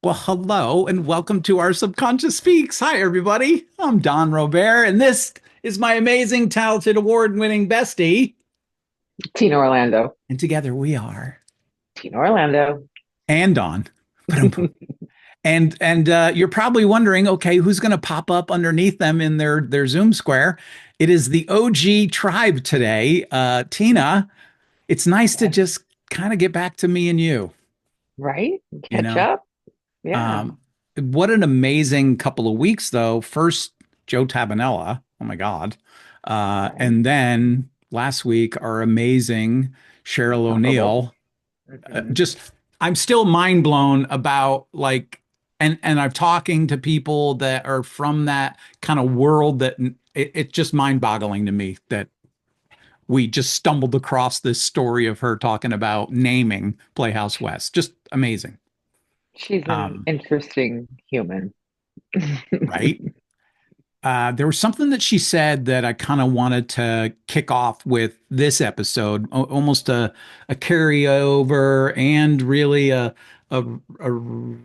Well, hello and welcome to our Subconscious Speaks. Hi, everybody. I'm Don Robert, and this is my amazing, talented, award-winning bestie. Tina Orlando. And together we are Tina Orlando. and Don. And you're probably wondering, okay, who's going to pop up underneath them in their Zoom square? It is the OG tribe today. Tina, it's nice to Yes. just kind of get back to me and you. Right? You Catch know, up. Yeah. Um, what an amazing couple of weeks, though. First, Joe Tabanella. Oh my God. Right. And then last week, our amazing Cheryl Laughable. O'Neill. Hmm. Just, I'm still mind blown about like, and I'm talking to people that are from that kind of world that it's just mind boggling to me that we just stumbled across this story of her talking about naming Playhouse West. Just amazing. She's an Um, interesting human. right? There was something that she said that I kind of wanted to kick off with this episode, almost a carryover and really a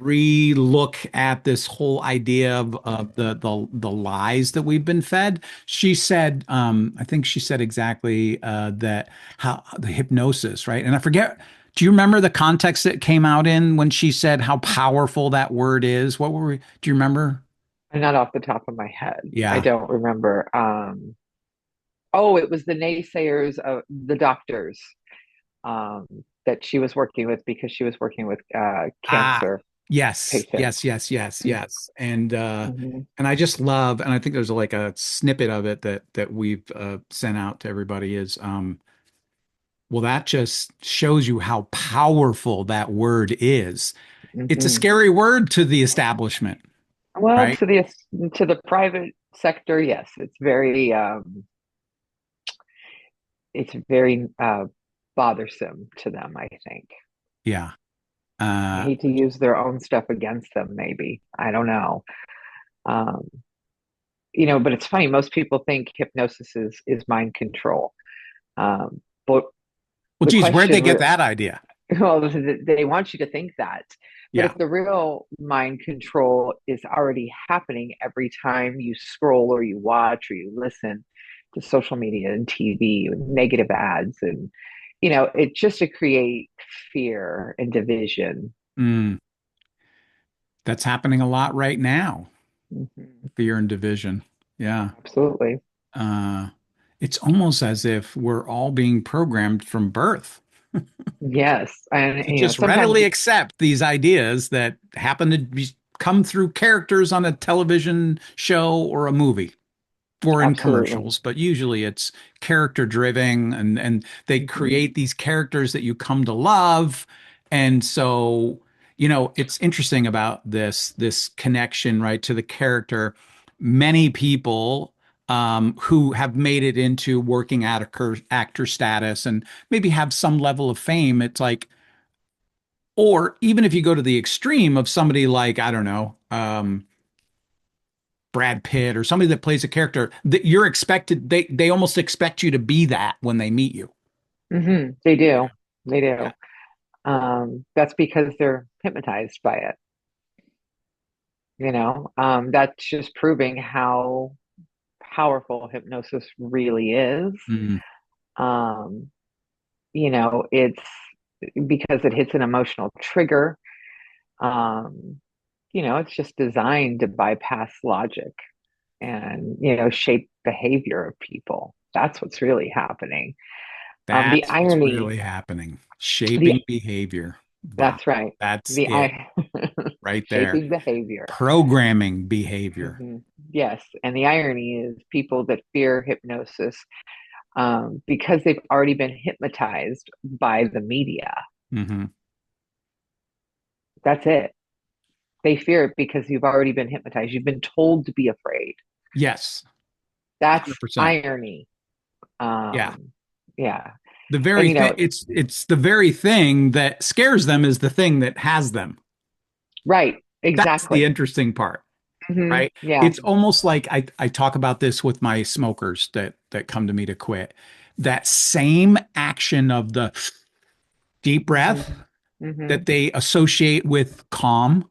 re-look at this whole idea of the lies that we've been fed. She said, I think she said exactly that how the hypnosis, right? And I forget. Do you remember the context that came out in when she said how powerful that word is? What were we? Do you remember? I'm not off the top of my head. I Yeah. don't remember. Oh, it was the naysayers of the doctors um, that she was working with because she was working with Ah, cancer yes, patients. yes, yes, yes, yes. Hmm. And I just love, and I think there's like a snippet of it that we've sent out to everybody is well, that just shows you how powerful that word is. It's a Hmm. scary word to the establishment, Well, right? to the private sector, yes, it's very bothersome to them, I think. Yeah. I Uh, hate to use their own stuff against them, maybe. I don't know. Um, but it's funny. Most people think hypnosis is mind control. But well, the geez, where'd they question, get that idea? well, they want you to think that. But Yeah. if the real mind control is already happening every time you scroll or you watch or you listen to social media and TV and negative ads and it's just to create fear and division. Mm, that's happening a lot right now. Mhm. Fear and division. Yeah. Absolutely. Uh, it's almost as if we're all being programmed from birth Yes. And to just sometimes readily accept these ideas that happen to come through characters on a television show or a movie or in absolutely. commercials, but usually it's character driven and they Hmm. create these characters that you come to love. And so, it's interesting about this connection, right, to the character. Many people who have made it into working actor status and maybe have some level of fame, it's like, or even if you go to the extreme of somebody like, I don't know, Brad Pitt or somebody that plays a character that you're expected, they almost expect you to be that when they meet you. They do. They Yeah. do. That's because they're hypnotized by it. That's just proving how powerful hypnosis really is. Mm, Um, it's because it hits an emotional trigger. Um, it's just designed to bypass logic and, shape behavior of people. That's what's really happening. The that's what's irony, really happening. the Shaping behavior. Wow. that's right. That's The it I right there. shaping behavior. Programming behavior. Hmm. Yes, and the irony is people that fear hypnosis because they've already been hypnotized by the media. Hmm. That's it. They fear it because you've already been hypnotized. You've been told to be afraid. Yes. That's 100%. irony. Yeah. Yeah. The And very thing it's the very thing that scares them is the thing that has them. right, That's the exactly. interesting part. Right? Yeah. It's almost like I talk about this with my smokers that come to me to quit. That same action of the deep breath Hmm. Hmm. that they associate with calm,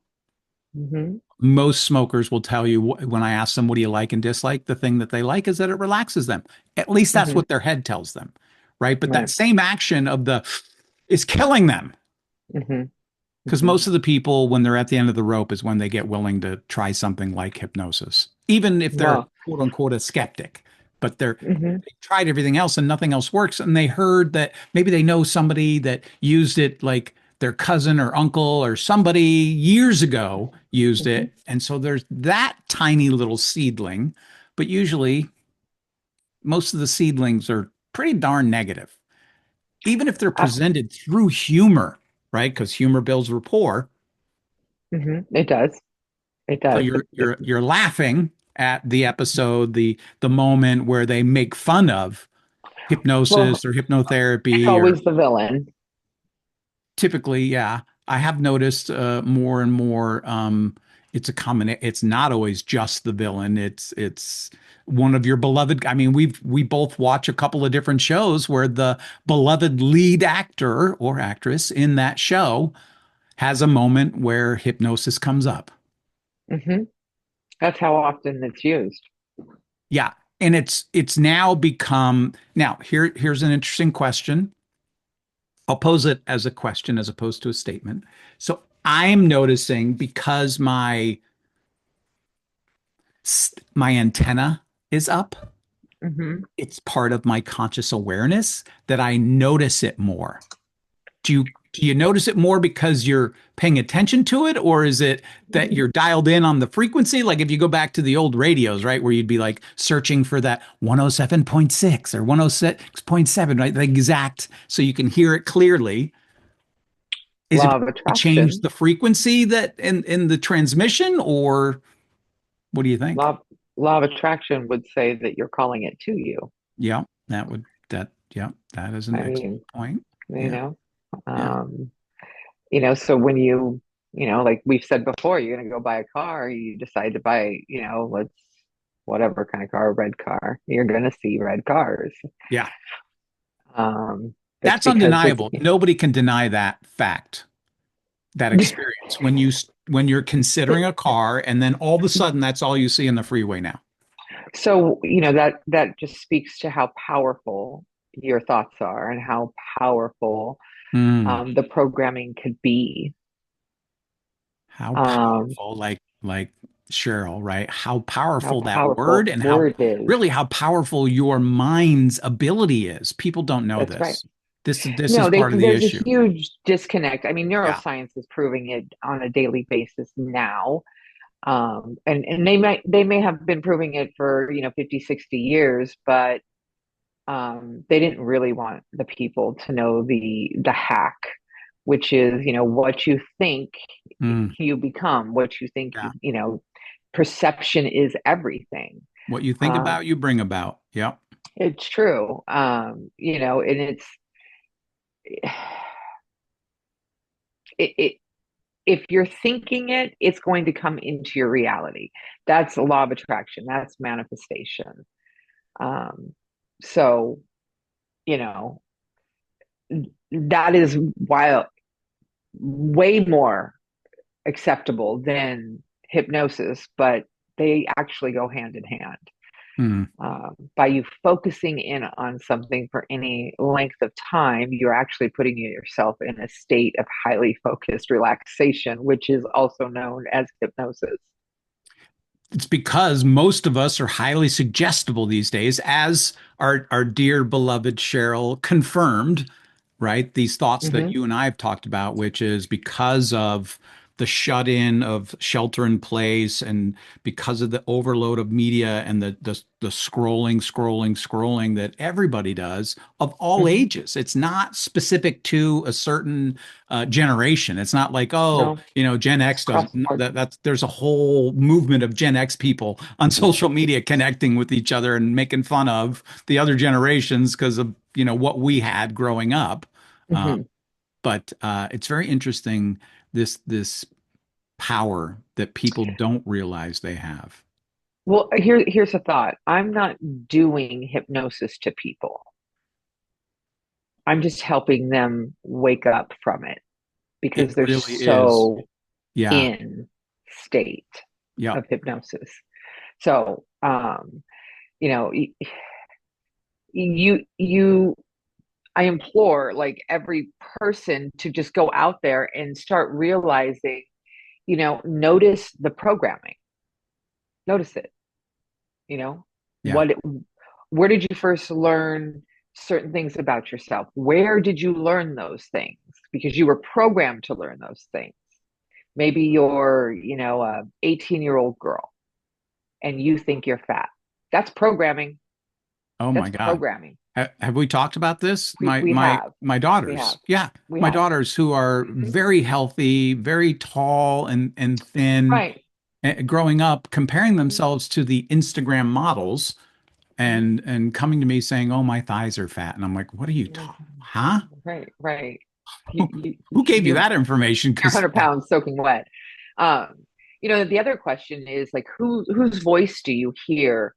Hmm. Most smokers will tell you when I ask them, what do you like and dislike? The thing that they like is that it relaxes them. At least that's Hmm. what their head tells them. Right. But that Right. same action of the is killing them. Hmm. Because Hmm. most of the people, when they're at the end of the rope, is when they get willing to try something like hypnosis, even if they're Well, quote unquote a skeptic. But hmm. they tried everything else and nothing else works. And they heard that maybe they know somebody that used it, like their cousin or uncle or somebody years ago used Hmm. it. And so there's that tiny little seedling. But usually, most of the seedlings are pretty darn negative, even if they're Uh, presented through humor, right? Because humor builds rapport. it does. It So does. you're laughing at the episode, the moment where they make fun of Well, hypnosis or it's hypnotherapy, or always the villain. typically, yeah, I have noticed more and more. It's a common. It's not always just the villain. It's one of your beloved. I mean, we both watch a couple of different shows where the beloved lead actor or actress in that show has a moment where hypnosis comes up. Hmm. That's how often it's used. Yeah. And it's now become now here's an interesting question. I'll pose it as a question as opposed to a statement. So I'm noticing because my antenna is up, Hmm. it's part of my conscious awareness that I notice it more. Do you notice it more because you're paying attention to it, or is it that you're dialed in on the frequency? Like if you go back to the old radios, right, where you'd be like searching for that 107.6 or 106.7, right? The exact, so you can hear it clearly. Is it Law of because you change attraction. the frequency that in the transmission, or what do you think? Law law of attraction would say that you're calling it to you. Yeah, yeah, that is an I excellent mean, point. you Yeah, know, yeah, um, so when like we've said before, you're going to go buy a car, you decide to buy, let's whatever kind of car, a red car, you're going to see red cars. yeah. It's That's because it's, undeniable. Nobody can deny that fact, that experience when you're considering a car and then all of a sudden that's all you see in the freeway now. so, that just speaks to how powerful your thoughts are and how powerful Hmm. the programming could be. How Um, powerful, like Cheryl, right? How how powerful that word powerful and how word is. really how powerful your mind's ability is. People don't know That's right. this. This is No, part of the there's a issue. huge disconnect. I mean, Yeah. neuroscience is proving it on a daily basis now. And they may have been proving it for, 50, 60 years, but they didn't really want the people to know the hack, which is, what you think Mm, you become, what you think yeah. perception is everything. What you think Um, about, you bring about. Yep. it's true. And it if you're thinking it, it's going to come into your reality. That's the law of attraction. That's manifestation. Um, so, you know, that is why way more acceptable than hypnosis, but they actually go hand in hand. Mm. By you focusing in on something for any length of time, you're actually putting yourself in a state of highly focused relaxation, which is also known as hypnosis. It's because most of us are highly suggestible these days, as our dear beloved Cheryl confirmed, right? These thoughts that Mm-hmm. you and I have talked about, which is because of the shut in of shelter in place and because of the overload of media and the scrolling that everybody does of all Mm-hmm. ages. It's not specific to a certain generation. It's not like, oh, No, Gen it's X across doesn't. the board. That's there's a whole movement of Gen X people on social media connecting with each other and making fun of the other generations because of what we had growing up. Uh, Mm-hmm. but it's very interesting this power that people don't realize they have. Well, here's a thought. I'm not doing hypnosis to people. I'm just helping them wake up from it It because they're really is. so Yeah. in, state Yep. of hypnosis. So, you know, you I implore like every person to just go out there and start realizing, notice the programming, notice it, you know, Yeah. what, where did you first learn certain things about yourself? Where did you learn those things? Because you were programmed to learn those things. Maybe you're, a 18-year-old girl and you think you're fat. That's programming. Oh my That's God. programming. Have we talked about this? We My we my have. my We have. daughters. Yeah. We My have. daughters who are Mhm. very healthy, very tall and thin, Right. growing up, comparing Mhm. themselves to the Instagram models Mhm. and coming to me saying, "Oh, my thighs are fat." And I'm like, "What are you Right. talking? Huh? Right. Right. You, Who, you, who gave you you're that information?" you're Because 100 pounds soaking wet. The other question is like, whose voice do you hear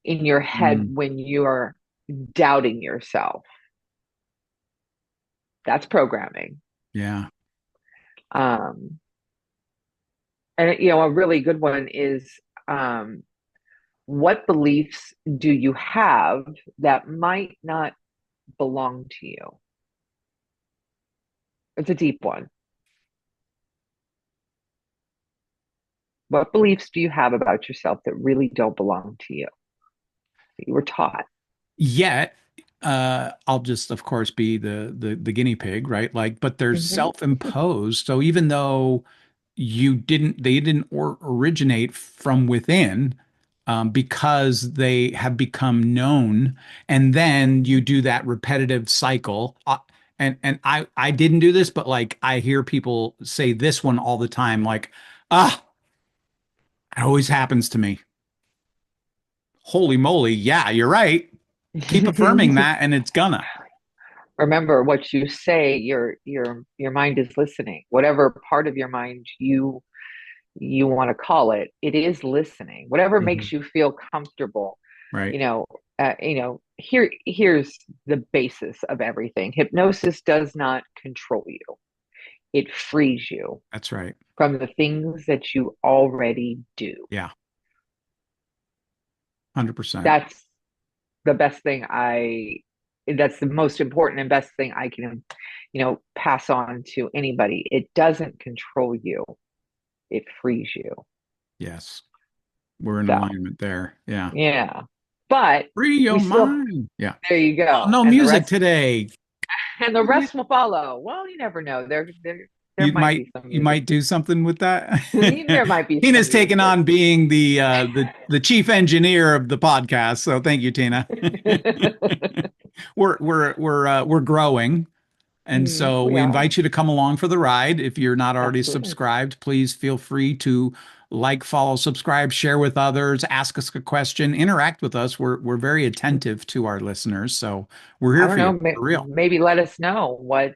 in your head when you're doubting yourself? That's programming. yeah. Um, and a really good one is, um, what beliefs do you have that might not belong to you? It's a deep one. What beliefs do you have about yourself that really don't belong to you, that you were taught? Yet, I'll just, of course, be the guinea pig, right? Like, but they're Hmm. self-imposed. So even though they didn't originate from within, because they have become known, and then you do that repetitive cycle. And I didn't do this, but like I hear people say this one all the time, like, ah, it always happens to me. Holy moly, yeah, you're right. Keep affirming that, and it's gonna. Remember what you say, your mind is listening. Whatever part of your mind you want to call it, it is listening. Whatever makes Mhm. you feel comfortable, Right. you know, here's the basis of everything. Hypnosis does not control you. It frees you That's right. from the things that you already do. Yeah. 100%. That's the best thing that's the most important and best thing I can, pass on to anybody. It doesn't control you. It frees you. Yes. We're in So, alignment there. Yeah. yeah. But Free we your still mind. Yeah. there you Oh, go. no And the music rest today. and the rest will follow. Well, you never know. There You might might be some you music. might do something with that. There might be some Tina's taken music. on being the chief engineer of the podcast. So thank you, Tina. We're growing. And Mm, so we we are. invite you to come along for the ride. If you're not already Absolutely. subscribed, please feel free to like, follow, subscribe, share with others, ask us a question, interact with us. We're very attentive to our listeners, so we're I here don't for you know. for real. Maybe let us know what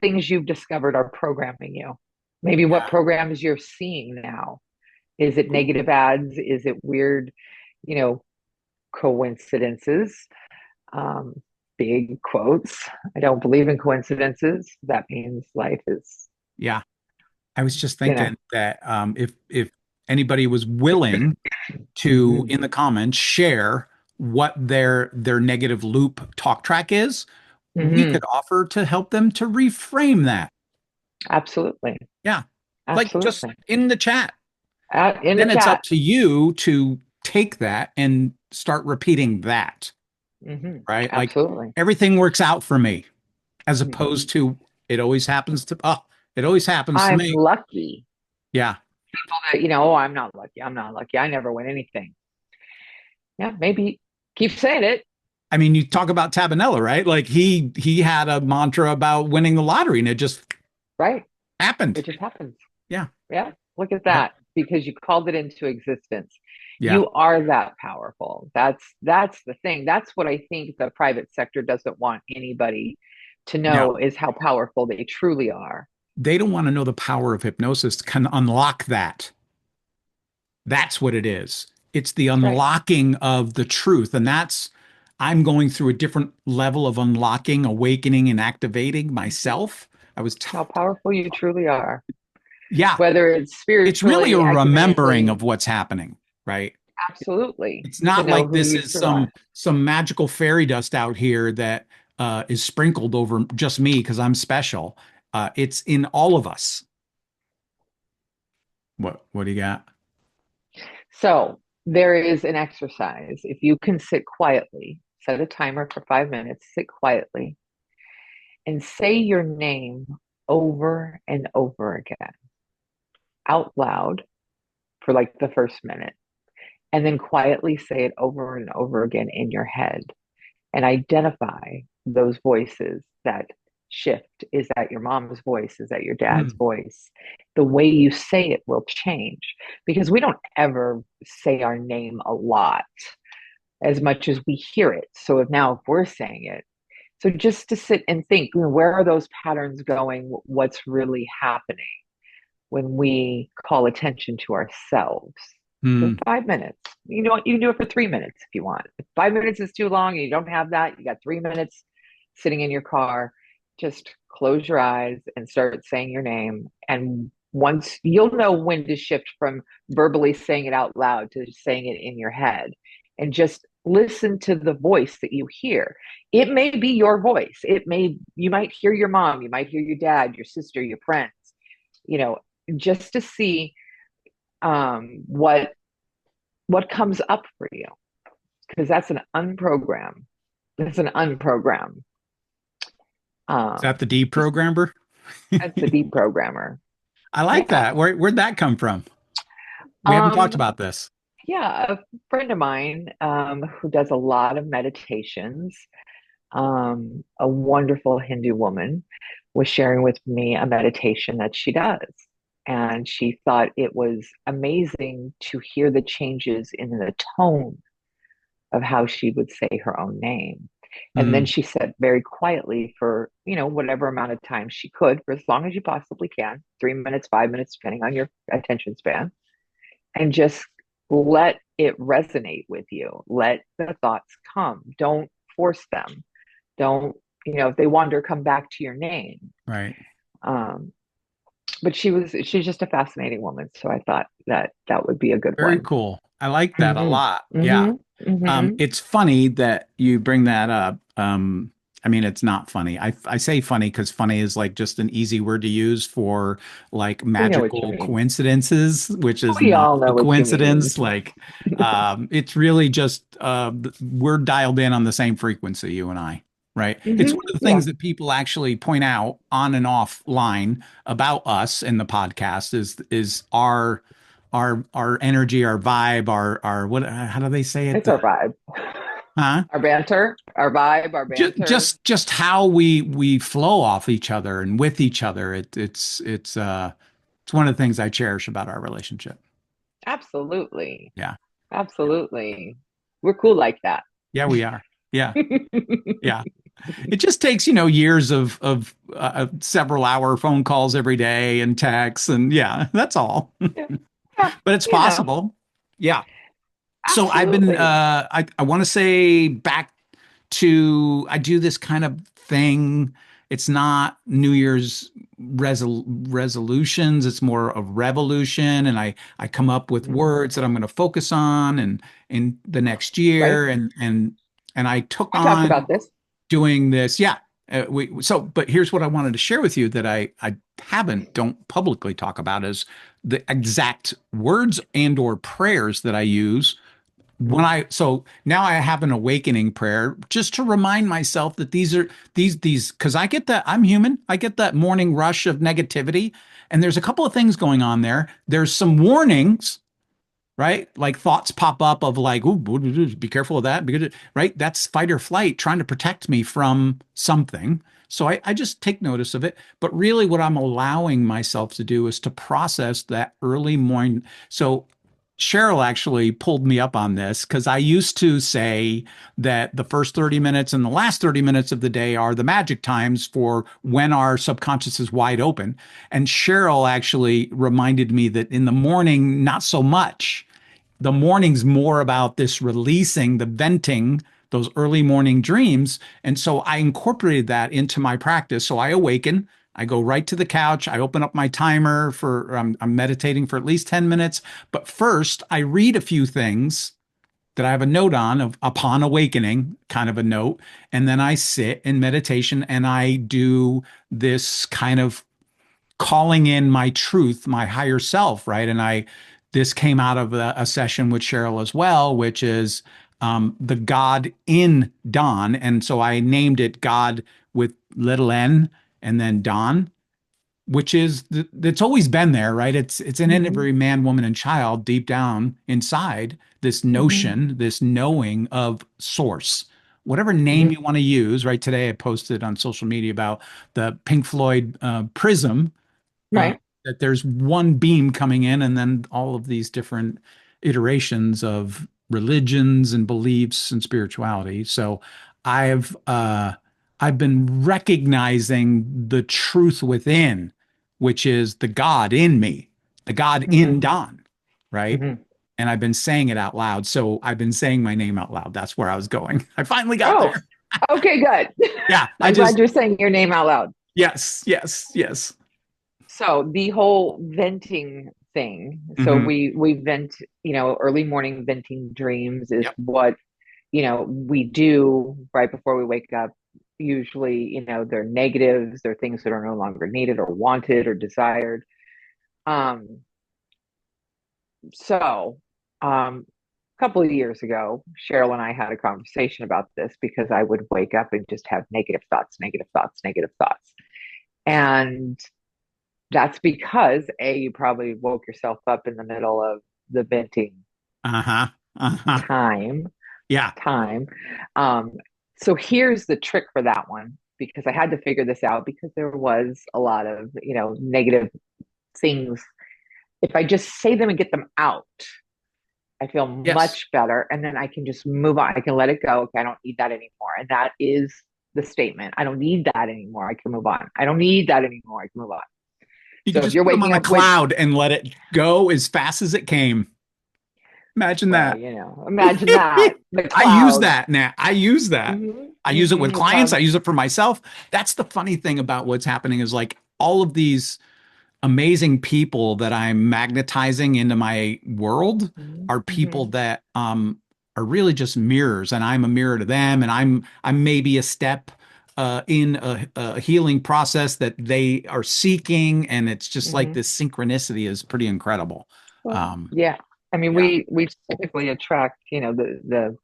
things you've discovered are programming you. Maybe what Yeah. programs you're seeing now. Is it negative ads? Is it weird, you know, coincidences? Um, Big quotes. I don't believe in coincidences. That means life is, Yeah. I was just you know. thinking that if anybody was willing to Hmm. in the comments share what their negative loop talk track is, we Hmm. could offer to help them to reframe that. Absolutely. Yeah. Like just Absolutely. in the chat. In the Then it's up chat. to you to take that and start repeating that, Hmm. right? Like Absolutely. everything works out for me as Hmm. opposed to it always happens to I'm me. lucky. Yeah. People that, oh, I'm not lucky. I'm not lucky. I never win anything. Yeah, maybe keep saying it. I mean, you talk about Tabanella, right? Like he had a mantra about winning the lottery and it just Right. happened. It just happens. Yeah. Yeah. Look at Yep. that. Because you called it into existence. Yeah. You are that powerful. That's the thing. That's what I think the private sector doesn't want anybody to No. know is how powerful they truly are. They don't want to know the power of hypnosis can unlock that. That's what it is. It's the That's right. unlocking of the truth. And I'm going through a different level of unlocking, awakening, and activating myself. I was, How powerful you truly are, yeah, whether it's it's really a spiritually, remembering ecumenically, of what's happening, right? absolutely, It's to not know like who this you is truly are. some magical fairy dust out here that is sprinkled over just me because I'm special. It's in all of us. What do you got? So there is an exercise. If you can sit quietly, set a timer for 5 minutes, sit quietly, and say your name over and over again out loud for like the first minute, and then quietly say it over and over again in your head and identify those voices that shift. Is that your mom's voice? Is that your dad's Mm, voice? The way you say it will change because we don't ever say our name a lot as much as we hear it. So if we're saying it, so just to sit and think, where are those patterns going? What's really happening when we call attention to ourselves? For mm, 5 minutes. You know what? You can do it for 3 minutes if you want. If 5 minutes is too long and you don't have that, you got 3 minutes sitting in your car. Just close your eyes and start saying your name. And once you'll know when to shift from verbally saying it out loud to saying it in your head. And just listen to the voice that you hear. It may be your voice. You might hear your mom, you might hear your dad, your sister, your friends, you know, just to see what comes up for you, because that's an unprogram. is that the Just deprogrammer? that's the deprogrammer. I like Yeah. that. Where'd that come from? We haven't talked um about this. yeah, a friend of mine who does a lot of meditations, a wonderful Hindu woman, was sharing with me a meditation that she does, and she thought it was amazing to hear the changes in the tone of how she would say her own name. And then Mm, she said very quietly for, whatever amount of time she could, for as long as you possibly can, 3 minutes, 5 minutes, depending on your attention span, and just let it resonate with you. Let the thoughts come. Don't force them. Don't, if they wander, come back to your name. right. Um, but she's just a fascinating woman. So I thought that that would be a good Very one. cool. I like that a lot. Mm-hmm. Yeah. Mm-hmm. Mm-hmm. It's funny that you bring that up. I mean, it's not funny. I say funny because funny is like just an easy word to use for like We know what you magical mean. coincidences, which is We not all a know what you mean. coincidence. Like, it's really just we're dialed in on the same frequency, you and I, right? It's one of the Yeah. things that people actually point out on and off line about us in the podcast is our energy, our vibe, our what? How do they say it? It's our vibe. Huh? Our banter, our vibe, our banter. Just how we flow off each other and with each other. It's one of the things I cherish about our relationship. Absolutely. Yeah. Yeah. Absolutely. We're cool like that. Yeah, we are. Yeah. Yeah. It just takes, years of several hour phone calls every day and texts and yeah, that's all. Yeah. Yeah. But it's You know, possible. Yeah. So I've been absolutely. I want to say back to I do this kind of thing. It's not New Year's resolutions, it's more of revolution and I come up with Mhm. words that I'm going to focus on and in the next Right. year and I took We talked on about this. doing this. Yeah. But here's what I wanted to share with you that I don't publicly talk about is the exact words and or prayers that I use when Mhm. so now I have an awakening prayer just to remind myself that these because I get that I'm human. I get that morning rush of negativity. And there's a couple of things going on there. There's some warnings, right? Like thoughts pop up of like, ooh, be careful of that. Because, right? That's fight or flight trying to protect me from something. So I just take notice of it. But really, what I'm allowing myself to do is to process that early morning. So Cheryl actually pulled me up on this because I used to say that the first 30 minutes and the last 30 minutes of the day are the magic times for when our subconscious is wide open. And Cheryl actually reminded me that in the morning, not so much. The morning's more about this releasing, the venting, those early morning dreams. And so I incorporated that into my practice. So I awaken. I go right to the couch. I open up my timer for, I'm meditating for at least 10 minutes. But first, I read a few things that I have a note on of upon awakening, kind of a note. And then I sit in meditation and I do this kind of calling in my truth, my higher self, right? And this came out of a session with Cheryl as well, which is the God in Don. And so I named it God with little n and then Don, which is it's always been there, right? It's in Hmm. every man, woman, and child deep down inside, this Hmm. notion, this knowing of source. Whatever name Hmm. you want to use, right? Today I posted on social media about the Pink Floyd prism, uh, Right. that there's one beam coming in, and then all of these different iterations of religions and beliefs and spirituality. So I've uh, I've been recognizing the truth within, which is the God in me, the God in Hmm. Don, right? Hmm. And I've been saying it out loud. So I've been saying my name out loud. That's where I was going. I finally got Oh, there. okay, good. Yeah, I I'm glad just you're saying your name out loud. yes, yes, yes. So the whole venting thing. So Hmm. we vent, early morning venting dreams is Yep. what, we do right before we wake up. Usually, they're negatives, they're things that are no longer needed or wanted or desired. Um, so a couple of years ago, Cheryl and I had a conversation about this because I would wake up and just have negative thoughts, negative thoughts, negative thoughts. And that's because you probably woke yourself up in the middle of the venting Uh-huh. Uh-huh. time. Yeah. Time. Um, so here's the trick for that one because I had to figure this out because there was a lot of negative things. If I just say them and get them out, I feel Yes. much better, and then I can just move on. I can let it go. Okay, I don't need that anymore, and that is the statement. I don't need that anymore. I can move on. I don't need that anymore. I can move on. You So could if just you're put them on waking a up with, cloud and let it go as fast as it came. Imagine well, that. imagine that the I use cloud. that now. I use that. I use it with The clients. I cloud. use it for myself. That's the funny thing about what's happening is like all of these amazing people that I'm magnetizing into my world are people Mm-hmm. that are really just mirrors, and I'm a mirror to them, and I'm maybe a step in a healing process that they are seeking, and it's just like Mm-hmm. this synchronicity is pretty incredible. Well, Um, yeah. I mean, yeah, we typically attract, the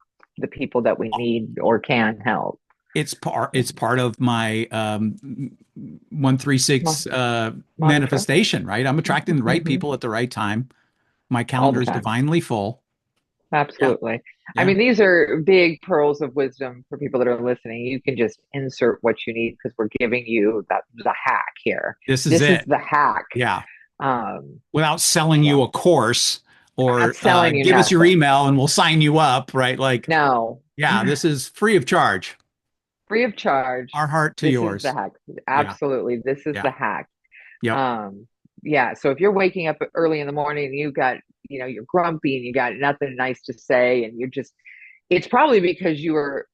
people that we need or can help. it's part of my 136 Mantra. manifestation, right? I'm attracting the right Hmm. people at the right time. My All the calendar is time. divinely full. Yeah. Absolutely. I Yeah. mean, these are big pearls of wisdom for people that are listening. You can just insert what you need because we're giving you the hack here. This is This is it. the hack. Yeah. Um, Without selling yeah. you a course I'm not or selling you give us your nothing. email and we'll sign you up, right? Like, No. yeah, this is free of charge. Free of charge. Our heart to This is the yours. hack. Yeah. Absolutely. This is Yeah. the hack. Yep. Yeah. So if you're waking up early in the morning and you got, you're grumpy and you got nothing nice to say, and it's probably because you were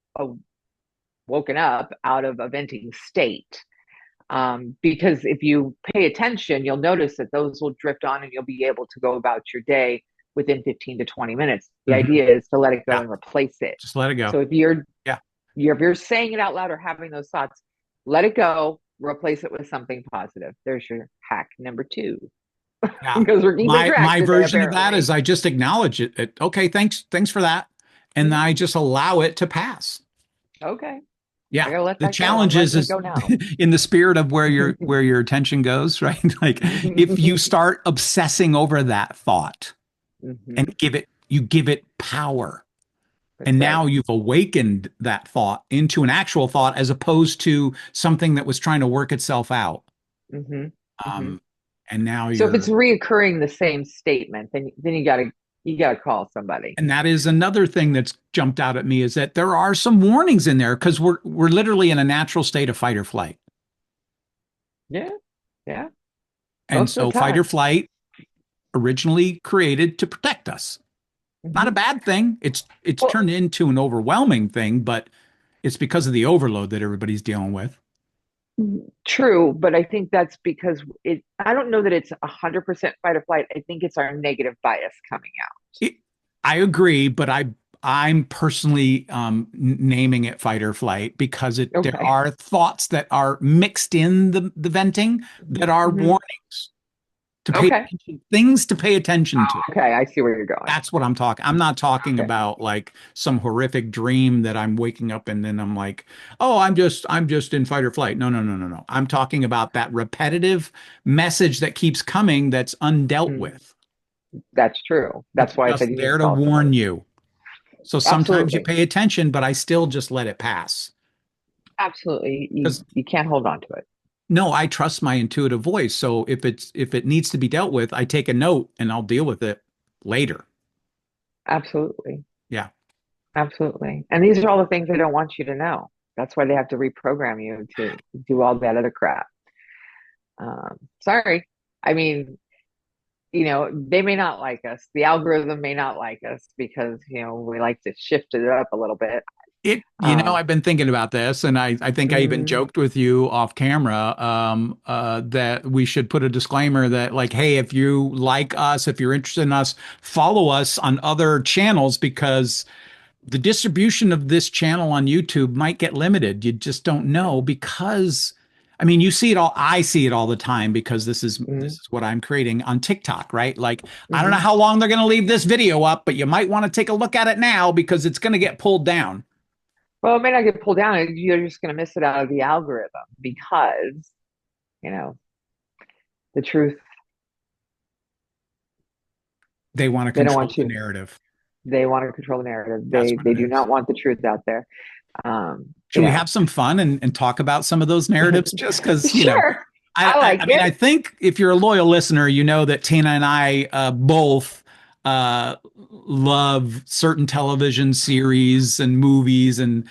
woken up out of a venting state. Because if you pay attention, you'll notice that those will drift on and you'll be able to go about your day within 15 to 20 minutes. The Hmm. idea is to let it go Yeah. and replace it. Just let it go. So Yeah. if you're saying it out loud or having those thoughts, let it go, replace it with something positive. There's your hack number two. Yeah. Because we're keeping track My today, version of that is apparently. I just acknowledge it. Okay, thanks for that. And Mhm. I just allow it to pass. Okay. I Yeah. gotta let The that go. I'm challenge is letting it is go now. in the spirit of where your attention goes, right? Like if you start obsessing over that thought and Hmm. you give it power, That's and right. now you've awakened that thought into an actual thought as opposed to something that was trying to work itself out. Hmm. Hmm. Um, and now So if it's you're, reoccurring the same statement, then you gotta call somebody. and that is another thing that's jumped out at me is that there are some warnings in there because we're literally in a natural state of fight or flight. Yeah, yeah. And Most of so the fight or time. flight originally created to protect us. Not a Hmm. bad thing. It's Well, turned into an overwhelming thing, but it's because of the overload that everybody's dealing with. True, but I think that's because I don't know that it's 100% fight or flight. I think it's our negative bias coming out. It, I agree, but I'm personally naming it fight or flight because there Okay. are thoughts that are mixed in the venting that are Hmm. warnings to pay Okay. attention, things to pay attention to. Okay. I see where you're going. That's what I'm talking. I'm not talking Okay. about like some horrific dream that I'm waking up and then I'm like, oh, I'm just in fight or flight. No, no, no, no, no. I'm talking about that repetitive message that keeps coming that's undealt Mm, with. that's true. It's That's why I just said you need to there to call warn somebody. you. So sometimes you Absolutely. pay attention, but I still just let it pass. Absolutely. You Because you can't hold on to it. no, I trust my intuitive voice. So if it needs to be dealt with, I take a note and I'll deal with it later. Absolutely. Yeah. Absolutely. And these are all the things they don't want you to know. That's why they have to reprogram you to do all that other crap. Sorry. I mean, they may not like us. The algorithm may not like us because, we like to shift it up a little bit. You know, Um, I've been thinking about this, and I think I even mm, joked with you off camera that we should put a disclaimer that, like, hey, if you like us, if you're interested in us, follow us on other channels because the distribution of this channel on YouTube might get limited. You just don't know because I mean, you see it all. I see it all the time because this mm, is what I'm creating on TikTok, right? Like, I don't know mhm. how long they're going to leave this video up, but you might want to take a look at it now because it's going to get pulled down. Well, it may not get pulled down. You're just going to miss it out of the algorithm because, you know, the truth, They want to they don't control want the you. narrative. They want to control the narrative. That's They what they it do is. not want the truth out there. Um, Should you we know. have some fun and talk about some of those narratives just because, Sure. I I like mean, it. I think if you're a loyal listener, you know that Tina and I both love certain television series and movies. And,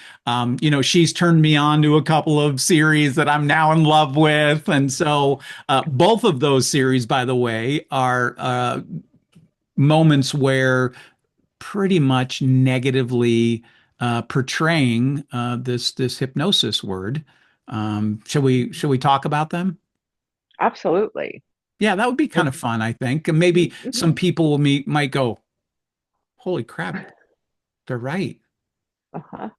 she's turned me on to a couple of series that I'm now in love with. And so both of those series, by the way, are moments where pretty much negatively portraying this hypnosis word. Shall we talk about them? Absolutely. Yeah, that would be kind Let's, of fun, I think. And maybe some mhm. people might go, "Holy crap, they're right." Uh-huh.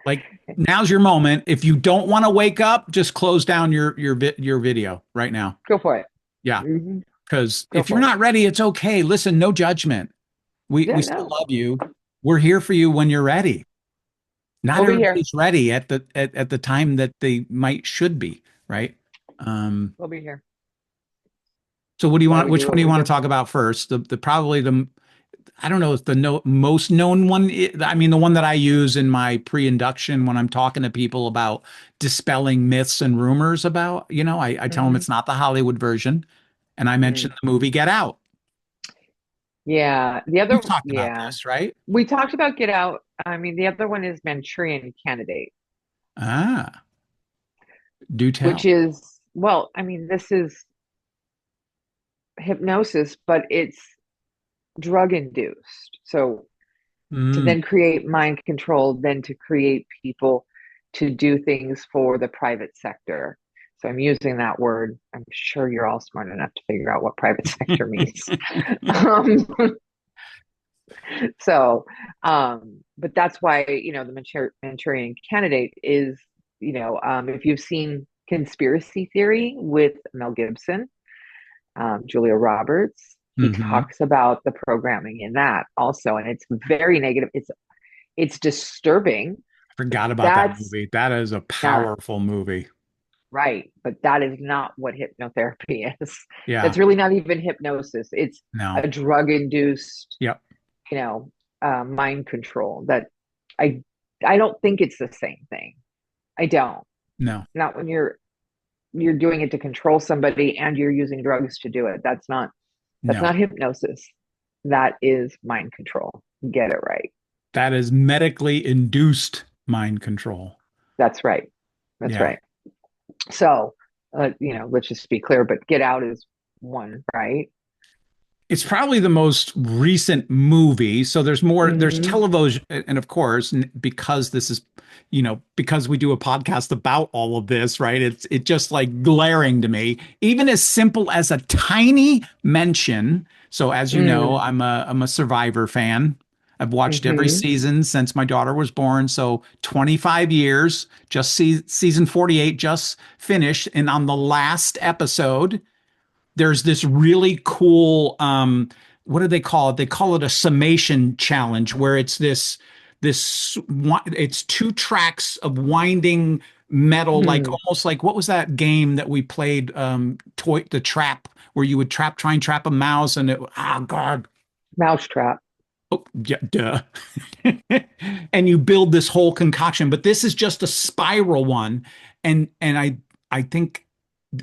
Like now's your moment. If you don't want to wake up, just close down your video right now. Go for it. Yeah, Hmm. because Go if you're for it. not ready, it's okay. Listen, no judgment. We Yeah, still no, love you. We're here for you when you're ready. Not we'll be here. everybody's ready at the time that they might should be, right? Um, We'll be here. so what do you That's why want? we Which do one do what you we want to do. talk about first? The probably the I don't know if the most known one. I mean, the one that I use in my pre-induction when I'm talking to people about dispelling myths and rumors about, I tell them Hmm. it's not the Hollywood version, and I mention Mm. the movie Get Out. Yeah. We've talked about Yeah. this, right? We talked about Get Out. I mean, the other one is Manchurian Candidate, Ah, do which tell. is, well, I mean, this is hypnosis, but it's drug induced. So to Mm. then create mind control, then to create people to do things for the private sector. So I'm using that word. I'm sure you're all smart enough to figure out what private sector means. Um, but that's why, the Manchurian Candidate is, if you've seen Conspiracy Theory with Mel Gibson, Julia Roberts, he Hmm. talks about the programming in that also, and it's very negative. It's disturbing, but Forgot about that that's movie. That is a not powerful movie. right. But that is not what hypnotherapy is. Yeah. That's really not even hypnosis. It's No. a drug induced, Yep. you know, mind control that I I don't think it's the same thing. I don't. No. Not when you're doing it to control somebody and you're using drugs to do it. That's No. not hypnosis. That is mind control. Get it right. That is medically induced mind control. That's right. That's Yeah. right. So, let's just be clear, but get out is one, right? It's probably the most recent movie. So there's more, there's Hmm. television. And of course, because this is, because we do a podcast about all of this, right? It's just like glaring to me, even as simple as a tiny mention. So as you know, Mm. I'm a Survivor fan. I've watched every Hmm. season since my daughter was born. So 25 years, just season 48 just finished. And on the last episode, there's this really cool what do they call it? They call it a summation challenge where it's it's two tracks of winding metal, like Hmm. almost like what was that game that we played, toy the trap, where you would try and trap a mouse, and it, oh god, Mousetrap. oh yeah, duh. And you build this whole concoction, but this is just a spiral one. And I think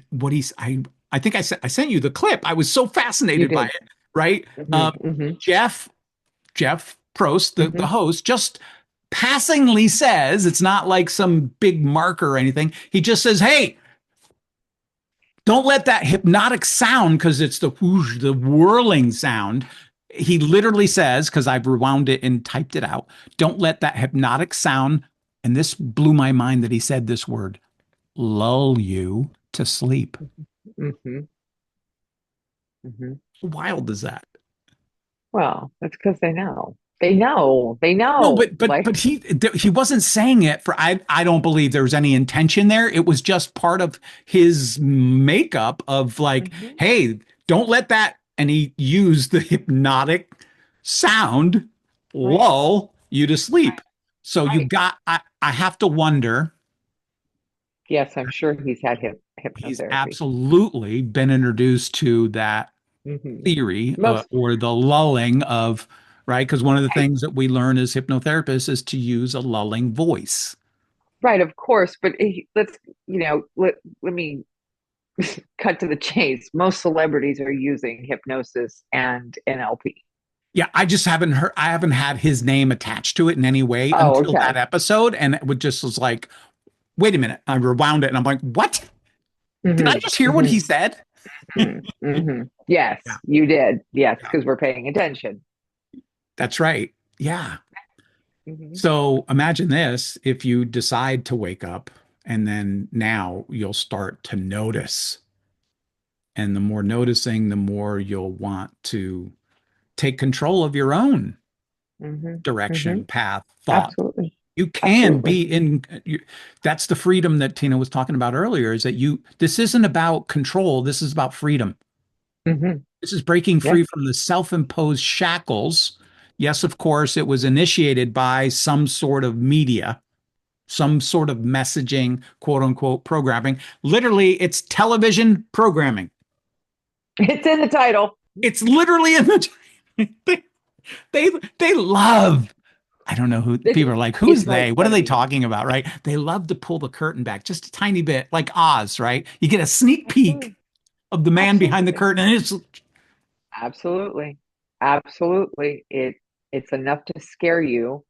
what he's I think I sent you the clip. I was so You fascinated by did. it, right? Hmm. Hmm. Jeff Jeff Prost, the Hmm. host, just passingly says, it's not like some big marker or anything. He just says, "Hey, don't let that hypnotic sound, because it's the whoosh, the whirling sound." He literally says, because I've rewound it and typed it out, don't let that hypnotic sound, and this blew my mind that he said this word, lull you to sleep. Hmm. Hmm. How wild is that? Well, that's because they know. They know. They No, know. but Like, he wasn't saying it for, I don't believe there was any intention there. It was just part of his makeup of like, hmm. hey, don't let that, and he used the hypnotic sound Right. lull you to sleep. So you Right. got, I have to wonder, Yes, I'm sure he's had he's hypnotherapy. absolutely been introduced to that Hmm. theory, Most, or the lulling of, right? Because one of the right, things that we learn as hypnotherapists is to use a lulling voice. right, of course. But let's, let me cut to the chase. Most celebrities are using hypnosis and NLP. Yeah, I just haven't heard, I haven't had his name attached to it in any way Oh, until that okay. episode. And it would just was like, wait a minute. I rewound it and I'm like, what? Did I Hmm. just hear what Hmm. he said? Hmm. Hmm. Yes, Yeah, you did. Yes, yeah, because we're paying attention. that's right. Yeah. Hmm. So imagine this, if you decide to wake up, and then now you'll start to notice. And the more noticing, the more you'll want to take control of your own Hmm. Hmm. direction, path, thought. Absolutely. You can Absolutely. be in that's the freedom that Tina was talking about earlier, is that this isn't about control, this is about freedom. Hmm. This is breaking Yeah. free from the self-imposed shackles. Yes, of course, it was initiated by some sort of media, some sort of messaging, quote unquote programming. Literally, it's television programming. It's in the title. It's literally in the they they love, I don't know who It's people are like, who's it's they? like What are they funny. talking about, right? They love to pull the curtain back just a tiny bit, like Oz, right? You get a sneak peek Absolutely. of the man behind the Absolutely. curtain, and it's Absolutely. Absolutely. It's enough to scare you.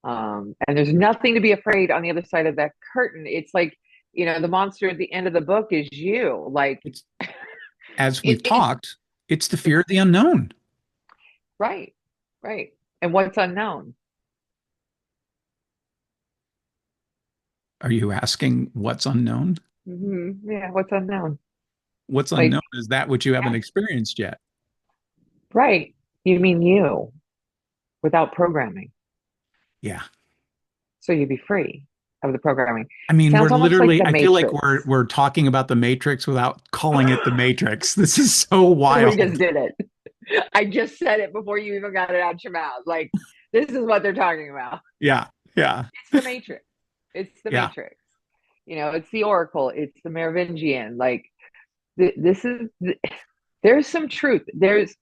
And there's nothing to be afraid on the other side of that curtain. It's like, the monster at the end of the book is you. Like it's as it, we've it's talked, it's the it's fear of the unknown. right. Right. And what's unknown? Are you asking what's unknown? Yeah, what's unknown? What's Like, unknown is that which you haven't yeah, experienced yet. right. You mean you without programming. Yeah. So you'd be free of the programming. I mean, we're Sounds almost like literally, the I feel like Matrix. we're talking about the Matrix without calling it the Matrix. This is so We just wild. did it. I just said it before you even got it out your mouth. Like, this is what they're talking about. Yeah. Yeah. It's the Matrix. It's the Yeah. Matrix. It's the Oracle. It's the Merovingian. Like, this is, there's some truth. There's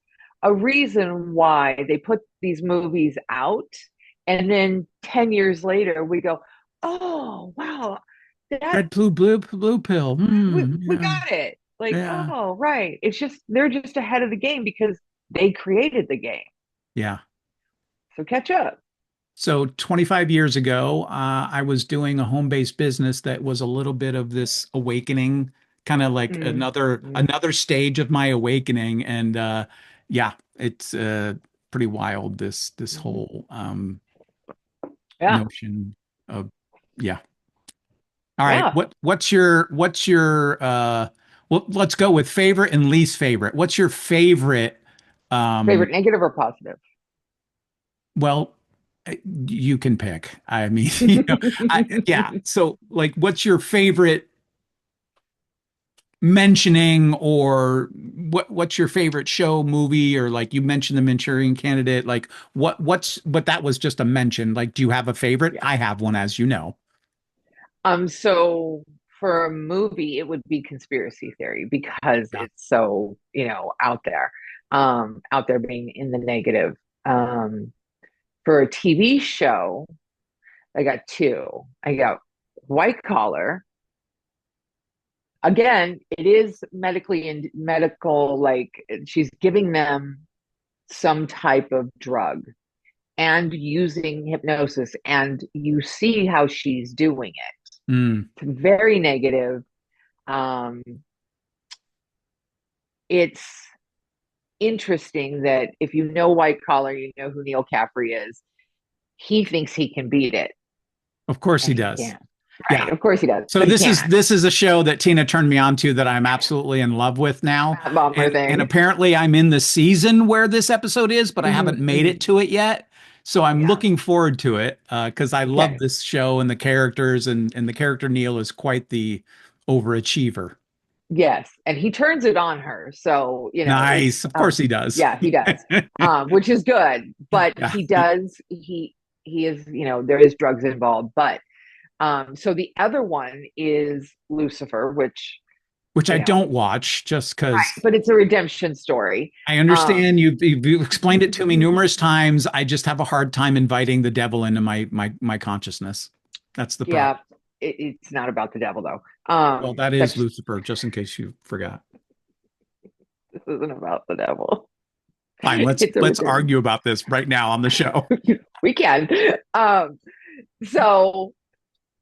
a reason why they put these movies out. And then 10 years later, we go, oh, wow, that Red, blue pill. we Yeah. got it. Like, Yeah. oh, right. It's just, they're just ahead of the game because they created the game. Yeah. So catch up. So 25 years ago, I was doing a home-based business that was a little bit of this awakening kind of like Mm, mm, another stage of my awakening. And yeah, it's pretty wild, this mhm. whole Yeah, notion of yeah. All right, yeah. what's your well, let's go with favorite and least favorite. What's your favorite um Favorite negative or positive? well, you can pick. I mean, yeah. So, like, what's your favorite mentioning, or what's your favorite show, movie, or like you mentioned the Manchurian Candidate? Like, but that was just a mention. Like, do you have a favorite? Yeah. I have one, as you know. So for a movie, it would be conspiracy theory because Yeah. it's so, out there being in the negative. Um, for a TV show, I got two. I got White Collar. Again, it is medically and medical, like she's giving them some type of drug and using hypnosis, and you see how she's doing it. Mm. It's very negative. Um, it's interesting that if you know White Collar, you know who Neil Caffrey is. He thinks he can beat it, Of course and he he does. can't. Right? Yeah. Of course he does, So but he this is can't. this is a show that Tina turned me on to that I'm absolutely in love with now. That bomber And thing. apparently I'm in the season where this episode is, but I haven't made it Hmm. to it yet. So I'm Yeah. looking forward to it because I love Okay. this show and the characters, and the character Neil is quite the overachiever. Yes, and he turns it on her. So, Nice. Of course he does. yeah, he does. Which is good, but Yeah. he is, there is drugs involved, but so the other one is Lucifer, which, Which I you know, don't watch just because right, but it's a redemption story. I Um understand you've explained it to me numerous times. I just have a hard time inviting the devil into my consciousness. That's the problem. yeah, it's not about the devil though. Well, that is That's Lucifer, just in case you forgot. This isn't about the devil. Fine, It's a let's redemption. argue about this right now on the show. We can. Um so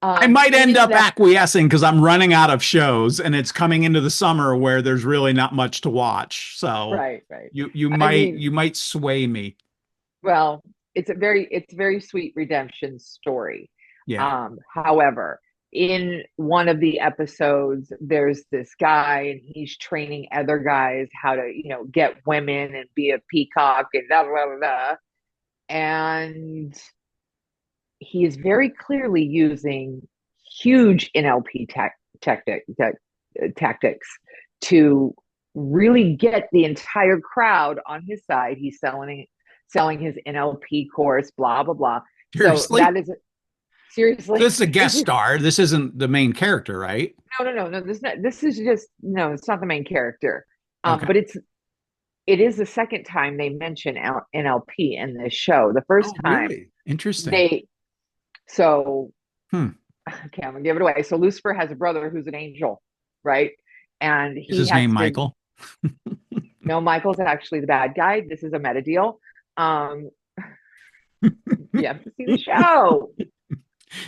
I might end in up that acquiescing because I'm running out of shows and it's coming into the summer where there's really not much to watch. So right, right. you I might mean, you might sway me. well, it's a very sweet redemption story. Yeah. However, in one of the episodes, there's this guy and he's training other guys how to, get women and be a peacock and blah blah blah. Blah. And he is very clearly using huge NLP tactics to really get the entire crowd on his side. He's selling his NLP course, blah blah blah. So Seriously? that is seriously. This is a guest star. This isn't the main character, right? No. This is just no. It's not the main character. Okay. But it is the second time they mention NLP in this show. The first Oh, time really? Interesting. they so Hmm. okay, I'm gonna give it away. So Lucifer has a brother who's an angel, right? And Is he his has name to Michael? no, Michael's actually the bad guy. This is a meta deal. Um, you have to see the show.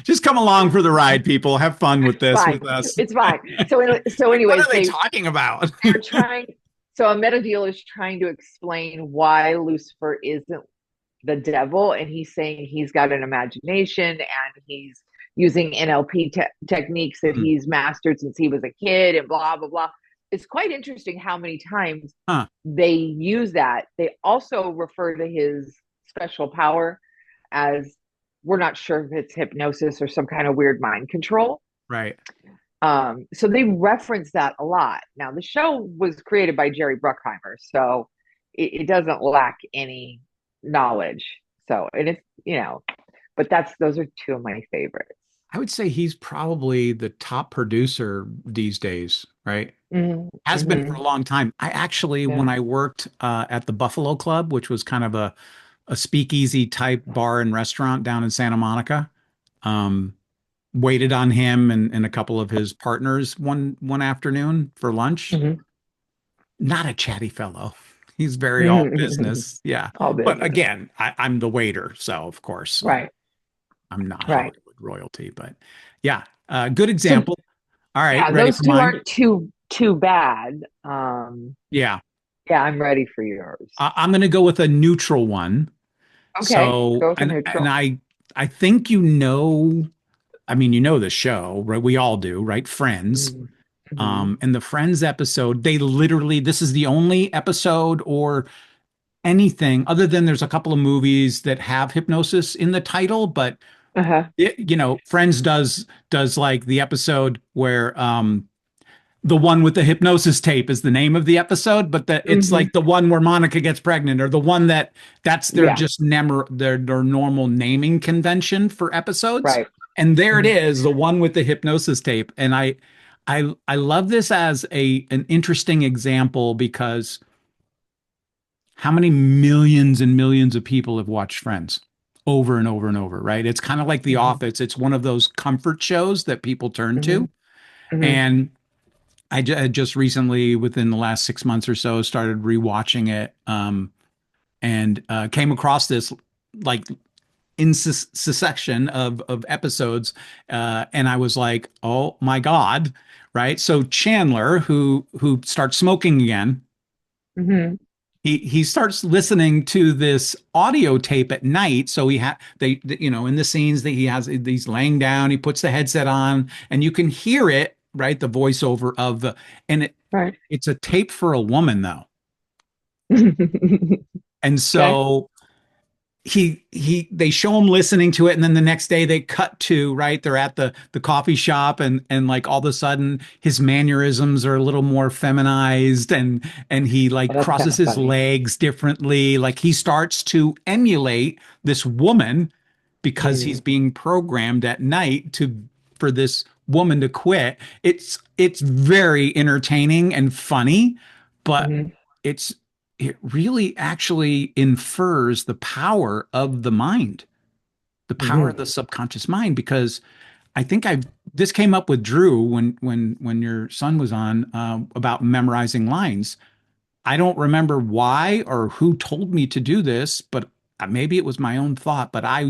Just come along for the ride, people. Have fun with this Fine, with us. it's fine. So Like, what anyways, are they talking about? they're trying. So a meta deal is trying to explain why Lucifer isn't the devil, and he's saying he's got an imagination and he's using NLP techniques that Hmm. he's mastered since he was a kid, and blah blah blah. It's quite interesting how many times Huh. they use that. They also refer to his special power as, we're not sure if it's hypnosis or some kind of weird mind control. Right. So they reference that a lot. Now, the show was created by Jerry Bruckheimer, so it doesn't lack any knowledge. So, and it's, but those are two of my favorites. I would say he's probably the top producer these days, right? Mm-hmm. Has been for a Mm-hmm. long time. I actually, Yeah. when I worked at the Buffalo Club, which was kind of a speakeasy type bar and restaurant down in Santa Monica, um, waited on him and a couple of his partners one afternoon for lunch. Mm-hmm. Not a chatty fellow. He's very all Mm-hmm. business. Yeah. All But business. again, I'm the waiter, so of course Right. I'm not Right. Hollywood royalty. But yeah, good So, example. All right, yeah, ready those for two mine? aren't too. too bad. Yeah. Yeah, I'm ready for yours. I'm going to go with a neutral one. Okay, So, go with a and neutral. I think you know, I mean, you know the show, right? We all do, right? Friends. Mm-hmm. And the Friends episode, they literally, this is the only episode or anything other than there's a couple of movies that have hypnosis in the title, but Uh-huh. Friends does like the episode where the one with the hypnosis tape is the name of the episode, but it's Hmm. like the one where Monica gets pregnant, or the one that's their Yeah, just never their normal naming convention for episodes. right. And there it Hmm. is, the one with the hypnosis tape. And I love this as an interesting example because how many millions and millions of people have watched Friends over and over and over, right? It's kind of like The Hmm. Office. It's one of those comfort shows that people turn Hmm. to. Hmm. And I just recently, within the last 6 months or so, started rewatching it, and came across this like in succession of episodes, and I was like, "Oh my God!" Right? So Chandler, who starts smoking again, Hmm. he starts listening to this audio tape at night. So in the scenes that he has, he's laying down, he puts the headset on, and you can hear it, right? The voiceover of the, and Right. it's a tape for a woman though. And Okay. so they show him listening to it, and then the next day they cut to, right, they're at the coffee shop, and like all of a sudden his mannerisms are a little more feminized, and he Oh, like that's kind crosses of his funny. legs differently, like he starts to emulate this woman because he's Mm. being programmed at night to for this woman to quit. It's very entertaining and funny, but Hmm. it's it really actually infers the power of the mind, the power of Hmm. the subconscious mind, because I think I this came up with Drew when your son was on, about memorizing lines. I don't remember why or who told me to do this, but maybe it was my own thought. But I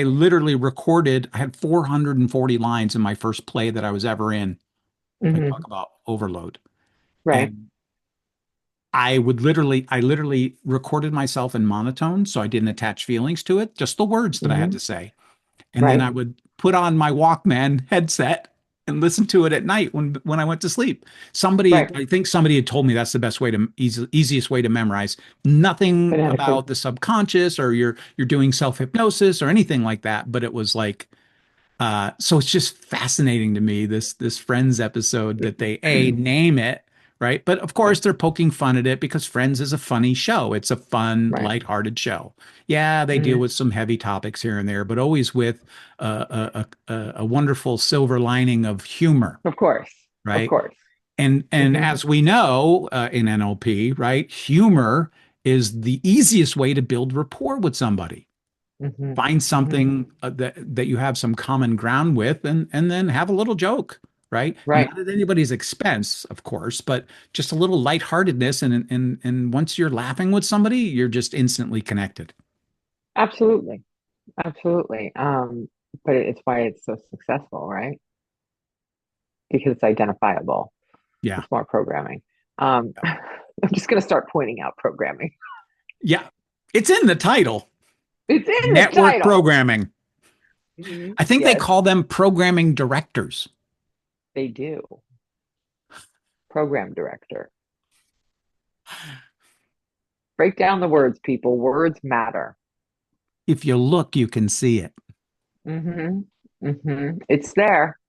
literally recorded, I had 440 lines in my first play that I was ever in. Like, talk Hmm. about overload. Right. And I literally recorded myself in monotone so I didn't attach feelings to it, just the words that I had Hmm. to say. And then Right. I would put on my Walkman headset and listen to it at night when I went to sleep. Right. I think somebody had told me that's the best way to easiest way to memorize. Nothing Phonetically. about the subconscious or you're doing self hypnosis or anything like that. But it was like, so it's just fascinating to me, this Friends episode, that they name it, right, but of course Right. they're poking fun at it because Friends is a funny show. It's a fun, Right. lighthearted show. Yeah, they deal Hmm. with some heavy topics here and there, but always with a wonderful silver lining of humor, Of course. Of right? course. And Hmm. as we know, in NLP, right, humor is the easiest way to build rapport with somebody. Hmm. Find Hmm. something that you have some common ground with, and then have a little joke, right? Right. Not at anybody's expense, of course, but just a little lightheartedness, and once you're laughing with somebody, you're just instantly connected. Absolutely. Absolutely. But it's why it's so successful, right? Because it's identifiable. Yeah. It's more programming. I'm just going to start pointing out programming. Yeah. It's in the title. It's in the Network title. programming. I think they Yes, call them programming directors. they do. Program director. Break down the words, people. Words matter. If you look, you can see it. Hmm. It's there.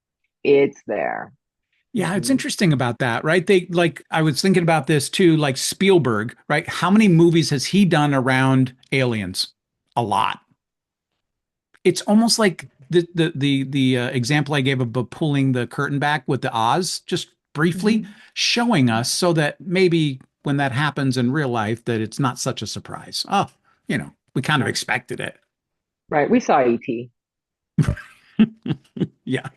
It's there. Yeah, it's Hmm. interesting about that, right? I was thinking about this too, like Spielberg, right? How many movies has he done around aliens? A lot. It's almost like the example I gave of pulling the curtain back with the Oz, just briefly Hmm. showing us so that maybe when that happens in real life, that it's not such a surprise. Oh, we kind of Right. expected it. Right. We saw ET. Yeah.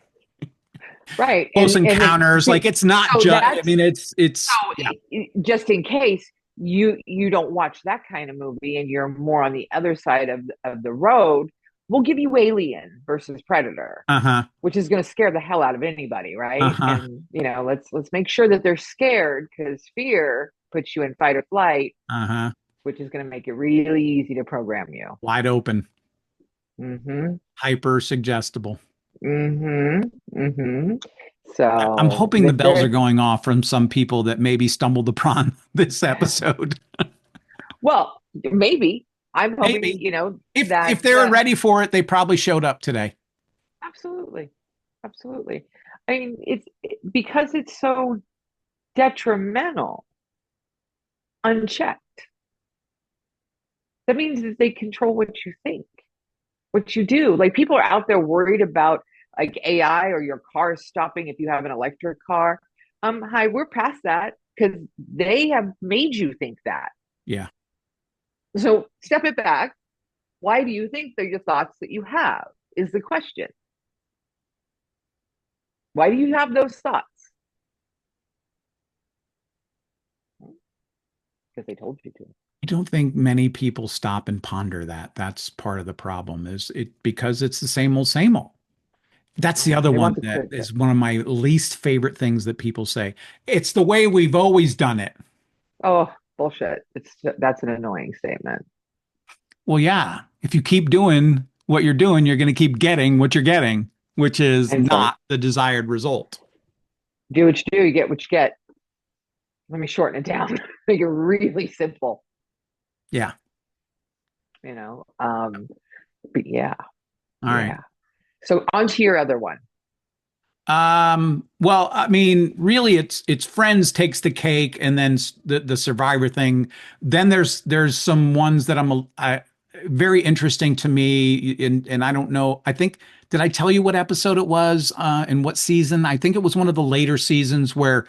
Right. Close And Encounters, like it's not so just, I that's mean, it's so yeah. just in case you don't watch that kind of movie and you're more on the other side of the road, we'll give you Alien versus Predator, Uh-huh. which is going to scare the hell out of anybody, right? Uh-huh. And let's make sure that they're scared because fear puts you in fight or flight, Uh-huh. which is going to make it really easy to program you. Wide open, Mm-hmm. hyper suggestible. Mm-hmm. Mm-hmm. I'm So hoping the with bells are this, going off from some people that maybe stumbled upon this episode. well, maybe I'm hoping, Maybe. If that they were ready for it, they probably showed up today. absolutely, absolutely. I mean, it's because it's so detrimental, unchecked. That means that they control what you think, what you do. Like people are out there worried about like AI or your car stopping if you have an electric car. Hi, we're past that because they have made you think that. Yeah. So step it back. Why do you think they're your thoughts that you have? Is the question. Why do you have those thoughts? Because they told you to. I don't think many people stop and ponder that. That's part of the problem is it because it's the same old, same old. That's the Yeah, other they one want the that quick fix. is one of my least favorite things that people say. It's the way we've always done it. Oh, bullshit. That's an annoying statement. Well, yeah, if you keep doing what you're doing, you're going to keep getting what you're getting, which is And so not the desired result. do what you do, you get what you get. Let me shorten it down, make it really simple, Yeah. you know. But yeah, All right. yeah. So on to your other one. Well, I mean, really it's Friends takes the cake and then the Survivor thing. Then there's some ones that very interesting to me and I don't know. I think did I tell you what episode it was and what season? I think it was one of the later seasons where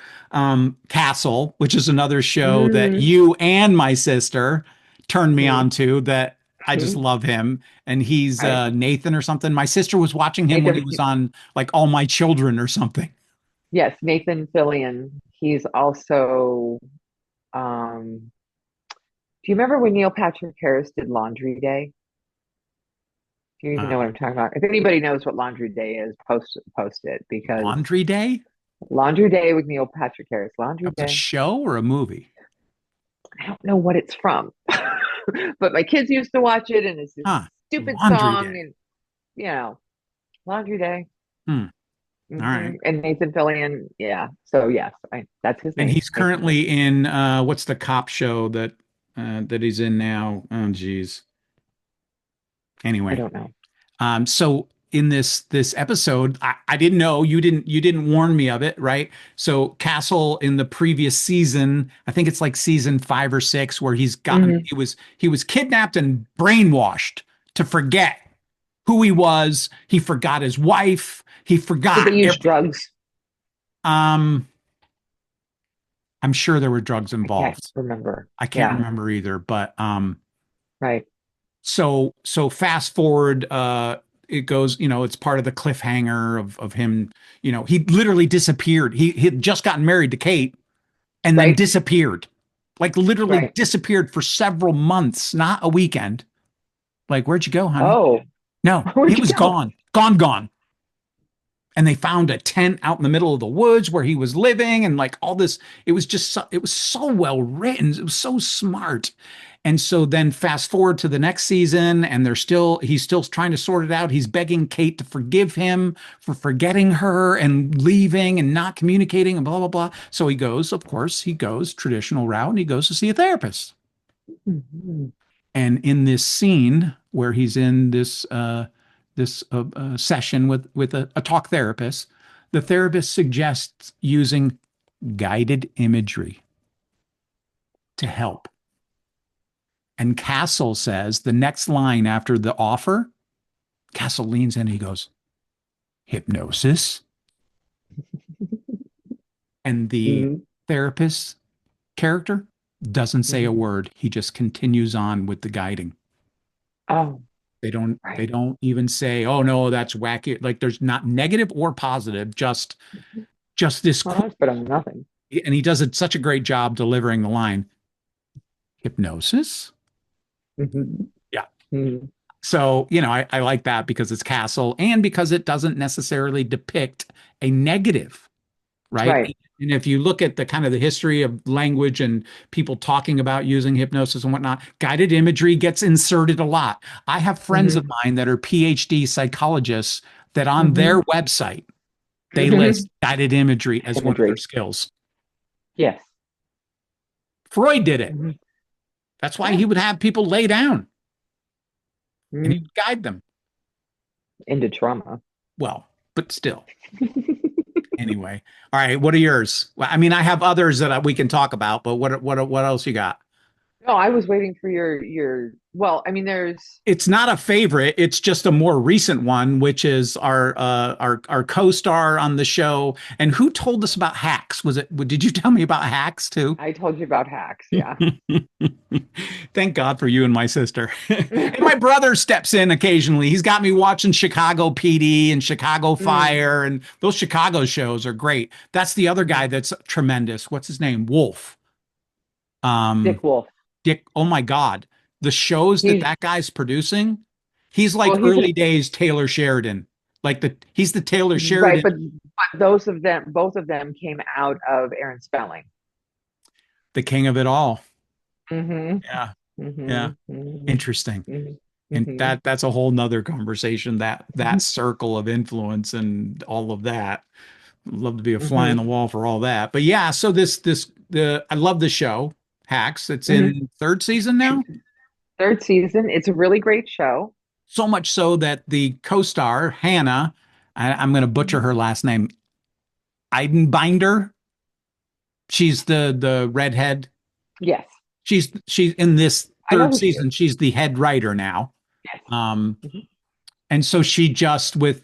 Castle, which is another show that Mm-hmm. you and my sister turned me on to that I just Mm-hmm. love him and he's Right. Nathan or something. My sister was watching him when he Nathan, was on like All My Children or something. yes, Nathan Fillion. He's also, um, do you remember when Neil Patrick Harris did Laundry Day? Do you even Uh, know what I'm talking about? If anybody knows what Laundry Day is, post it because Laundry Day? Laundry Day with Neil Patrick Harris. Laundry That's a Day. show or a movie? I don't know what it's from, but my kids used to watch it, and it's this Huh. stupid Laundry song, Day. and Laundry Day. Hmm. All right. And Nathan Fillion, yeah. So yes, that's his And name, he's Nathan Fillion. currently in what's the cop show that he's in now? Oh geez. I Anyway, don't know. so in this episode, I didn't know you didn't warn me of it, right? So Castle in the previous season, I think it's like season 5 or 6, where Hmm. he was kidnapped and brainwashed to forget who he was. He forgot his wife. He Did forgot they use every. drugs? Um, I'm sure there were drugs I can't involved. remember. I can't Yeah, remember either, but right, so fast forward, it goes, it's part of the cliffhanger of him, he literally disappeared. He had just gotten married to Kate and then right, disappeared. Like literally right. disappeared for several months, not a weekend. Like, where'd you go, honey? Oh, No, he where'd you was go? gone, gone, gone. And they found a tent out in the middle of the woods where he was living and like all this. It was so well written. It was so smart. And so then fast forward to the next season and he's still trying to sort it out. He's begging Kate to forgive him for forgetting her and leaving and not communicating and blah blah blah. So of course he goes traditional route and he goes to see a therapist. Mhm. And in this scene where he's in this session with a talk therapist, the therapist suggests using guided imagery to help. And Castle says the next line after the offer, Castle leans in and he goes, hypnosis. And the Mhm. therapist character doesn't say a Mhm. word. He just continues on with the guiding. Oh, They right. don't even say, "Oh no, that's wacky." Like there's not negative or positive, just this Well, cool. that's better than nothing. And he does such a great job delivering the line, hypnosis. Mhm. Yeah. Mhm. So, I like that because it's castle and because it doesn't necessarily depict a negative, right? Right. And if you look at the kind of the history of language and people talking about using hypnosis and whatnot, guided imagery gets inserted a lot. I have friends of Hmm. mine that are PhD psychologists that on their Hmm. website, they list guided imagery as one of their Imagery. skills. Yes. Freud did it. Hmm. That's why Yeah. he would have people lay down and he Hmm. would guide them. Into trauma. Well, but still. Anyway. All right, what are yours? Well, I mean, I have others that we can talk about, but what else you got? No, I was waiting for well, I mean, there's It's not a favorite. It's just a more recent one, which is our co-star on the show. And who told us about hacks? Was it? Did you tell me about hacks too? I told you about hacks, yeah. Thank God for you and my sister. And my brother steps in occasionally. He's got me watching Chicago PD and Chicago Mm, Fire, and those Chicago shows are great. That's the other guy mhm. that's tremendous. What's his name? Wolf. Um, Dick Wolf. Dick. Oh my God, the shows that He's that guy's producing. He's well, like he's a early days Taylor Sheridan. He's the Taylor right, Sheridan, but those of them, both of them came out of Aaron Spelling. the king of it all. Mm-hmm. Yeah, Mm-hmm. yeah. Mm-hmm. Interesting. Mm-hmm. And Mm-hmm. that's a whole nother conversation, that circle of influence and all of that. I'd love to be a fly on Mm-hmm. the wall for all that. But yeah, so this the I love the show, Hacks. It's Mm-hmm. in third season now. Third season. It's a really great show. So much so that the co-star, Hannah, I'm going to butcher Mhm. her last name, Eidenbinder. She's the redhead. Yes, She's in this I know third who she is. season. She's the head writer now. Yes. Um, Mhm. And so she just with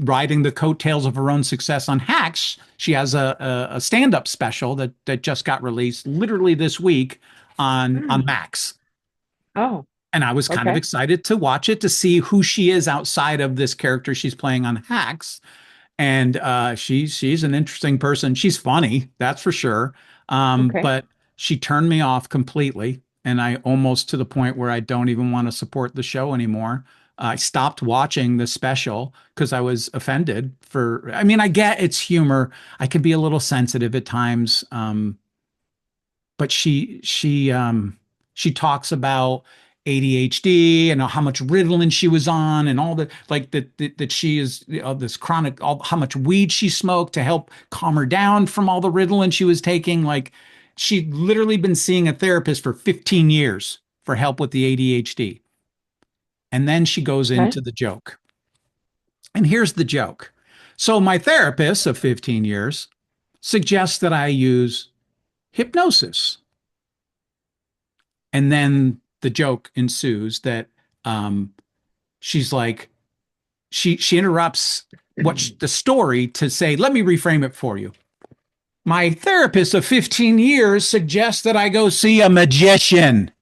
riding the coattails of her own success on Hacks, she has a stand-up special that just got released literally this week on Mm. Max. Oh, And I was kind of okay. excited to watch it to see who she is outside of this character she's playing on Hacks. And she's an interesting person. She's funny, that's for sure. Okay. But she turned me off completely, and I almost to the point where I don't even want to support the show anymore. I stopped watching the special because I was offended for. I mean, I get it's humor. I can be a little sensitive at times, but she talks about ADHD and how much Ritalin she was on and all the like that she is this chronic how much weed she smoked to help calm her down from all the Ritalin she was taking. Like she'd literally been seeing a therapist for 15 years for help with the ADHD. And then she goes Okay. into the joke. And here's the joke. So my therapist of 15 years suggests that I use hypnosis. And then the joke ensues that um, she's like, she interrupts the story to say, let me reframe it for you. My therapist of 15 years suggests that I go see a magician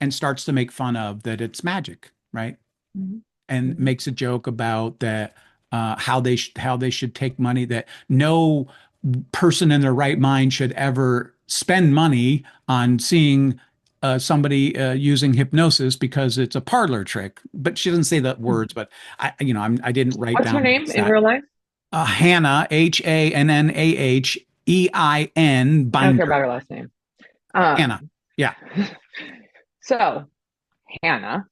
and starts to make fun of that it's magic, right? Mhm. And Mhm. makes a joke about that how they should take money that no person in their right mind should ever spend money on seeing somebody using hypnosis because it's a parlor trick. But she doesn't say the words, but I didn't write What's her down the name in exact. real life? Hannah, Hannah I don't care about Binder. her last name. Hannah. Um, Yeah. so Hannah,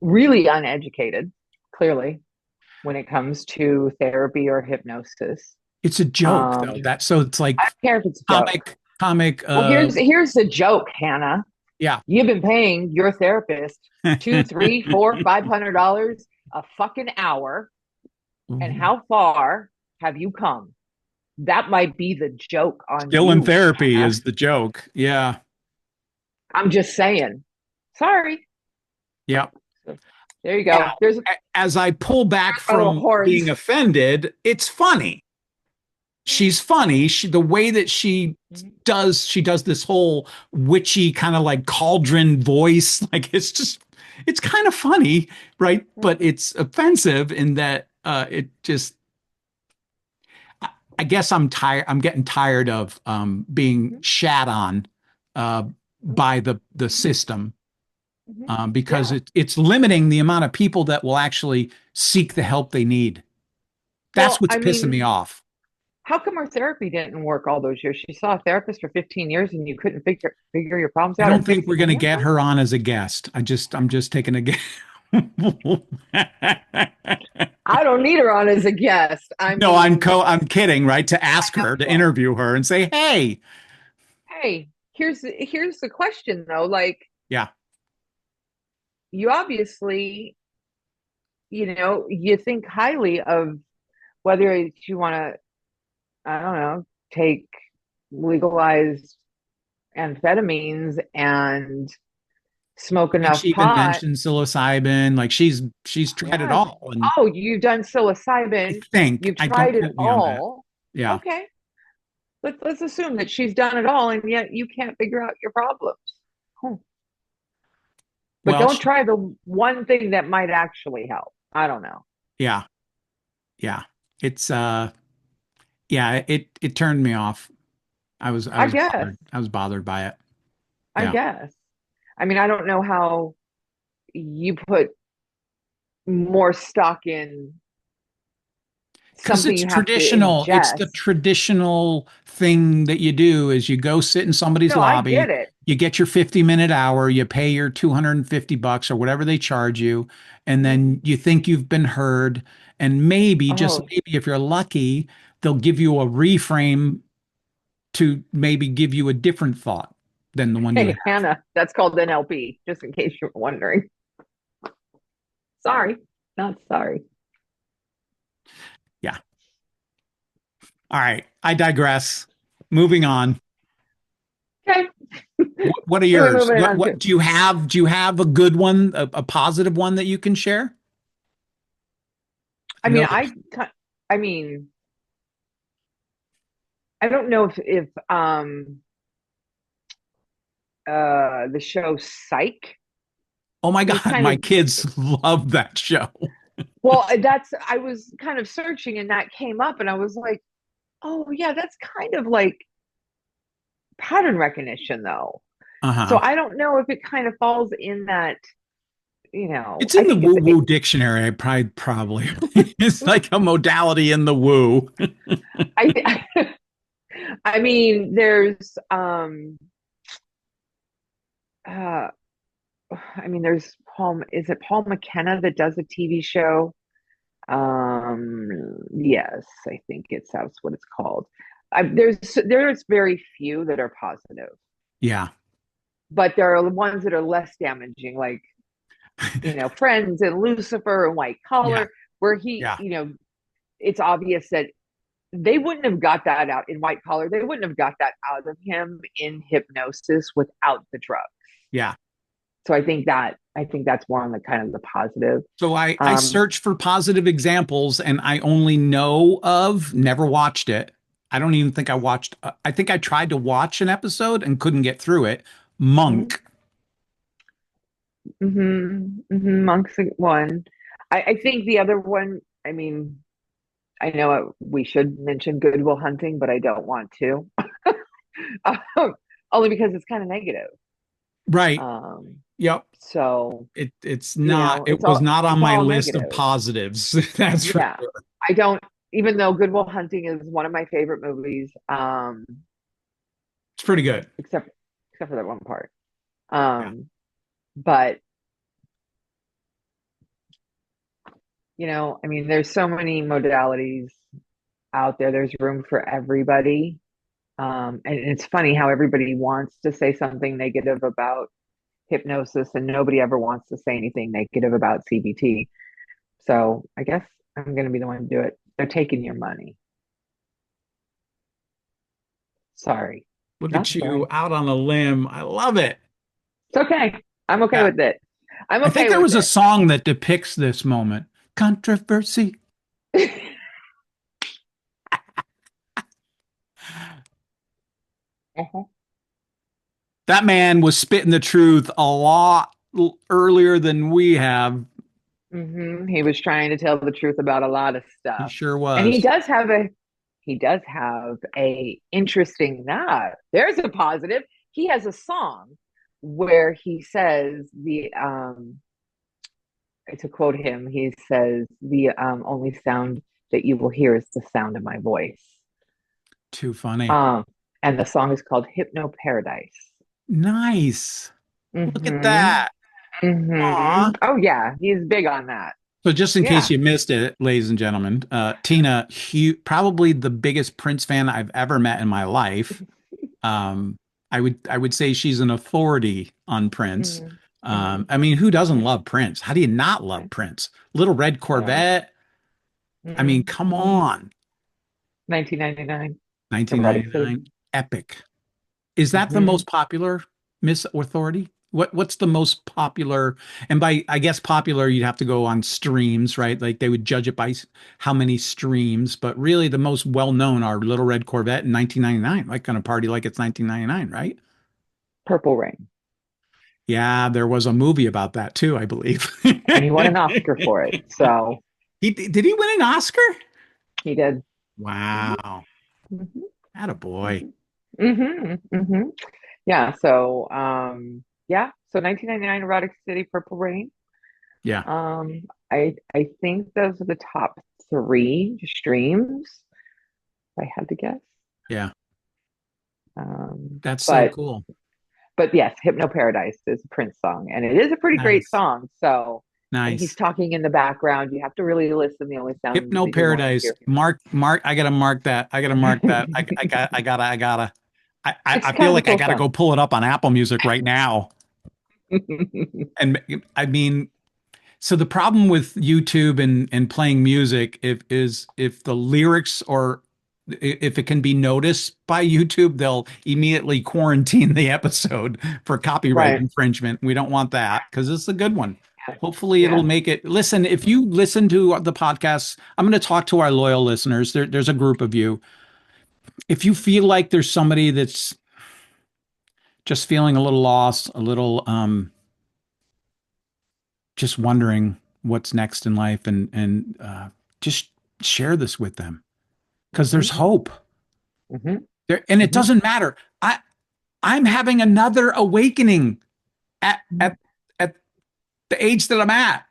really uneducated, clearly, when it comes to therapy or hypnosis. It's a joke Um, though. That so it's like I don't care if it's a joke. comic Well, here's the joke, Hannah. yeah. You've been paying your therapist two, three, four, $500 a fucking hour, and how far have you come? That might be the joke on Still in you, therapy Hannah. is the joke. Yeah. I'm just saying. Sorry. Yeah. So, there you Now, go. There's as I pull back my little from being horns. offended, it's funny. She's funny. The way that she does this whole witchy kind of like cauldron voice. Like it's kind of funny, right? But it's offensive in that it just I guess I'm tired. I'm getting tired of being shat on uh, by the system. Hmm. because Yeah. it's limiting the amount of people that will actually seek the help they need. That's Well, what's I pissing me mean, off. how come our therapy didn't work all those years? She saw a therapist for 15 years and you couldn't figure your problems I out or don't fix think we're going to any of get them? her on as a guest. I'm just taking a guess. I don't need her on as a guest. I No, mean, I'm kidding, right? To I ask know her, you to are. interview her and say, "Hey, Hey, here's the question though. Like, yeah, you obviously, you think highly of whether you want to, I don't know, take legalized amphetamines and smoke I think enough she even pot. mentioned psilocybin. Like she's tried it Yeah. all, and Oh, you've done I psilocybin. think You've I don't tried it quote me on that. all. Yeah. Okay. Let's assume that she's done it all and yet you can't figure out your problems. Hmm. But Well, don't try the one thing that might actually help. I don't know. yeah, yeah. It's yeah, it turned me off. I I was guess. bothered. I was bothered by it. I Yeah. guess. I mean, I don't know how you put more stock in Because something it's you have to traditional. It's the ingest. traditional thing that you do is you go sit in somebody's No, I get lobby, it. you get your 50-minute hour, you pay your 250 bucks or whatever they charge you, and Mhm. then you think you've been heard. And maybe, just Oh, maybe if you're lucky, they'll give you a reframe to maybe give you a different thought than the one you hey, have. Hannah, that's called NLP, just in case you were wondering. Sorry, not sorry. Yeah. All right. I digress. Moving on. Okay, What are who are we yours? moving on to? What do you have? Do you have a good one, a positive one that you can share? I I mean, know there's. I mean, I don't know if the show Psych Oh my was God, kind my of, kids love that show. well, that's I was kind of searching and that came up and I was like, oh yeah, that's kind of like pattern recognition though. So Uh-huh. I don't know if it kind of falls in that, It's I in the think it's woo-woo dictionary. I probably it's like a modality in the woo. I I mean there's uh there's Paul, is it Paul McKenna that does a TV show? Yes, I think that's what it's called. There's very few that are positive, Yeah. but there are ones that are less damaging, like Friends and Lucifer and White Yeah. Collar, where he, Yeah. it's obvious that they wouldn't have got that out in White Collar. They wouldn't have got that out of him in Hypnosis without the drug. Yeah. So I think that's more on the kind of the positive. So I Um, search for positive examples and I only know of, never watched it. I don't even think I watched, I think I tried to watch an episode and couldn't get through it. mhm, Monk. Monk's one. I think the other one. I mean, I know we should mention Good Will Hunting, but I don't want to, um, only because it's kind of negative. Right. Um, Yep. so It's not, it's it was all not on it's my all list of negative. positives. That's for Yeah, sure. I don't. Even though Good Will Hunting is one of my favorite movies, It's pretty good. except for that one part. Yeah. But there's so many modalities out there. There's room for everybody. And it's funny how everybody wants to say something negative about hypnosis and nobody ever wants to say anything negative about CBT. So I guess I'm going to be the one to do it. They're taking your money. Sorry. Look Not at you sorry. out on a limb. I love it. It's okay. I'm okay Yeah. with it. I'm I think okay there with was a it. song that depicts this moment. Controversy. Uh-huh. That man was spitting the truth a lot earlier than we have. He was trying to tell the truth about a lot of He stuff. sure And was. he does have a interesting there's a positive. He has a song where he says to quote him, he says the only sound that you will hear is the sound of my voice. Too funny. Um, and the song is called Hypno Paradise. Nice. Look at Mm-hmm. that. Mm-hmm. Aw. Oh yeah, he's big on that. So just in case Yeah. you missed it, ladies and gentlemen, Tina, probably the biggest Prince fan I've ever met in my life. Um, I would say she's an authority on Prince. Mm-hmm. Mm-hmm. I mean, who doesn't Yeah. love Prince? How do you not love Prince? Little Red Right. Corvette. I mean, Mm-hmm. come on. 1999, Erotic City. 1999, epic. Is that the Mm-hmm. most popular Miss Authority? What's the most popular? And by I guess popular, you'd have to go on streams, right? Like they would judge it by how many streams, but really the most well-known are Little Red Corvette in 1999. Like gonna party like it's 1999, right? Purple Rain. Yeah, there was a movie about that too, I believe. And he won an Oscar for it. So He did he win an Oscar? he did. Wow. Mm-hmm. Attaboy. Mm-hmm. Mm-hmm. Mm-hmm. Yeah. So yeah. So 1999 Erotic City, Purple Rain. Yeah, I think those are the top three streams, if I had to guess. yeah. Um, That's so but cool. but yes, Hypno Paradise is a Prince song, and it is a pretty great Nice. song. So, and he's Nice. talking in the background. You have to really listen. The only sound Hypno that you want to Paradise. hear Mark, I gotta mark that. I gotta mark that. him. I gotta. It's I feel kind of a like I cool gotta song. go pull it up on Apple Music right now. And I mean, so the problem with YouTube and playing music if the lyrics or if it can be noticed by YouTube, they'll immediately quarantine the episode for copyright Right. infringement. We don't want that because it's a good one. Hopefully it'll Yeah. make it. Listen, if you listen to the podcast, I'm going to talk to our loyal listeners. There's a group of you. If you feel like there's somebody that's just feeling a little lost, a little just wondering what's next in life and just share this with them because there's Hmm. hope Hmm. there and it Hmm. doesn't matter. I'm having another awakening at at the age that I'm at.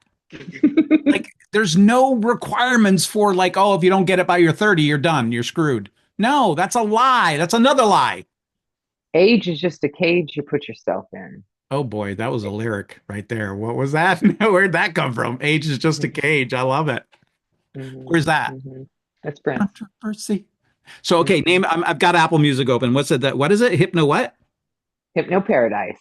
Like there's no requirements for like, oh, if you don't get it by your 30 you're done, you're screwed. No, that's a lie. That's another lie. Age is just a cage you put yourself in. Oh boy, that was a lyric right there. What was that? Where'd that come from? Age is just a cage. I love it. Hmm. Where's that? Hmm. That's Prince. Controversy. So okay, Hmm. I've got Apple Music open. What's it that what is it? Hypno what? Hypno Paradise.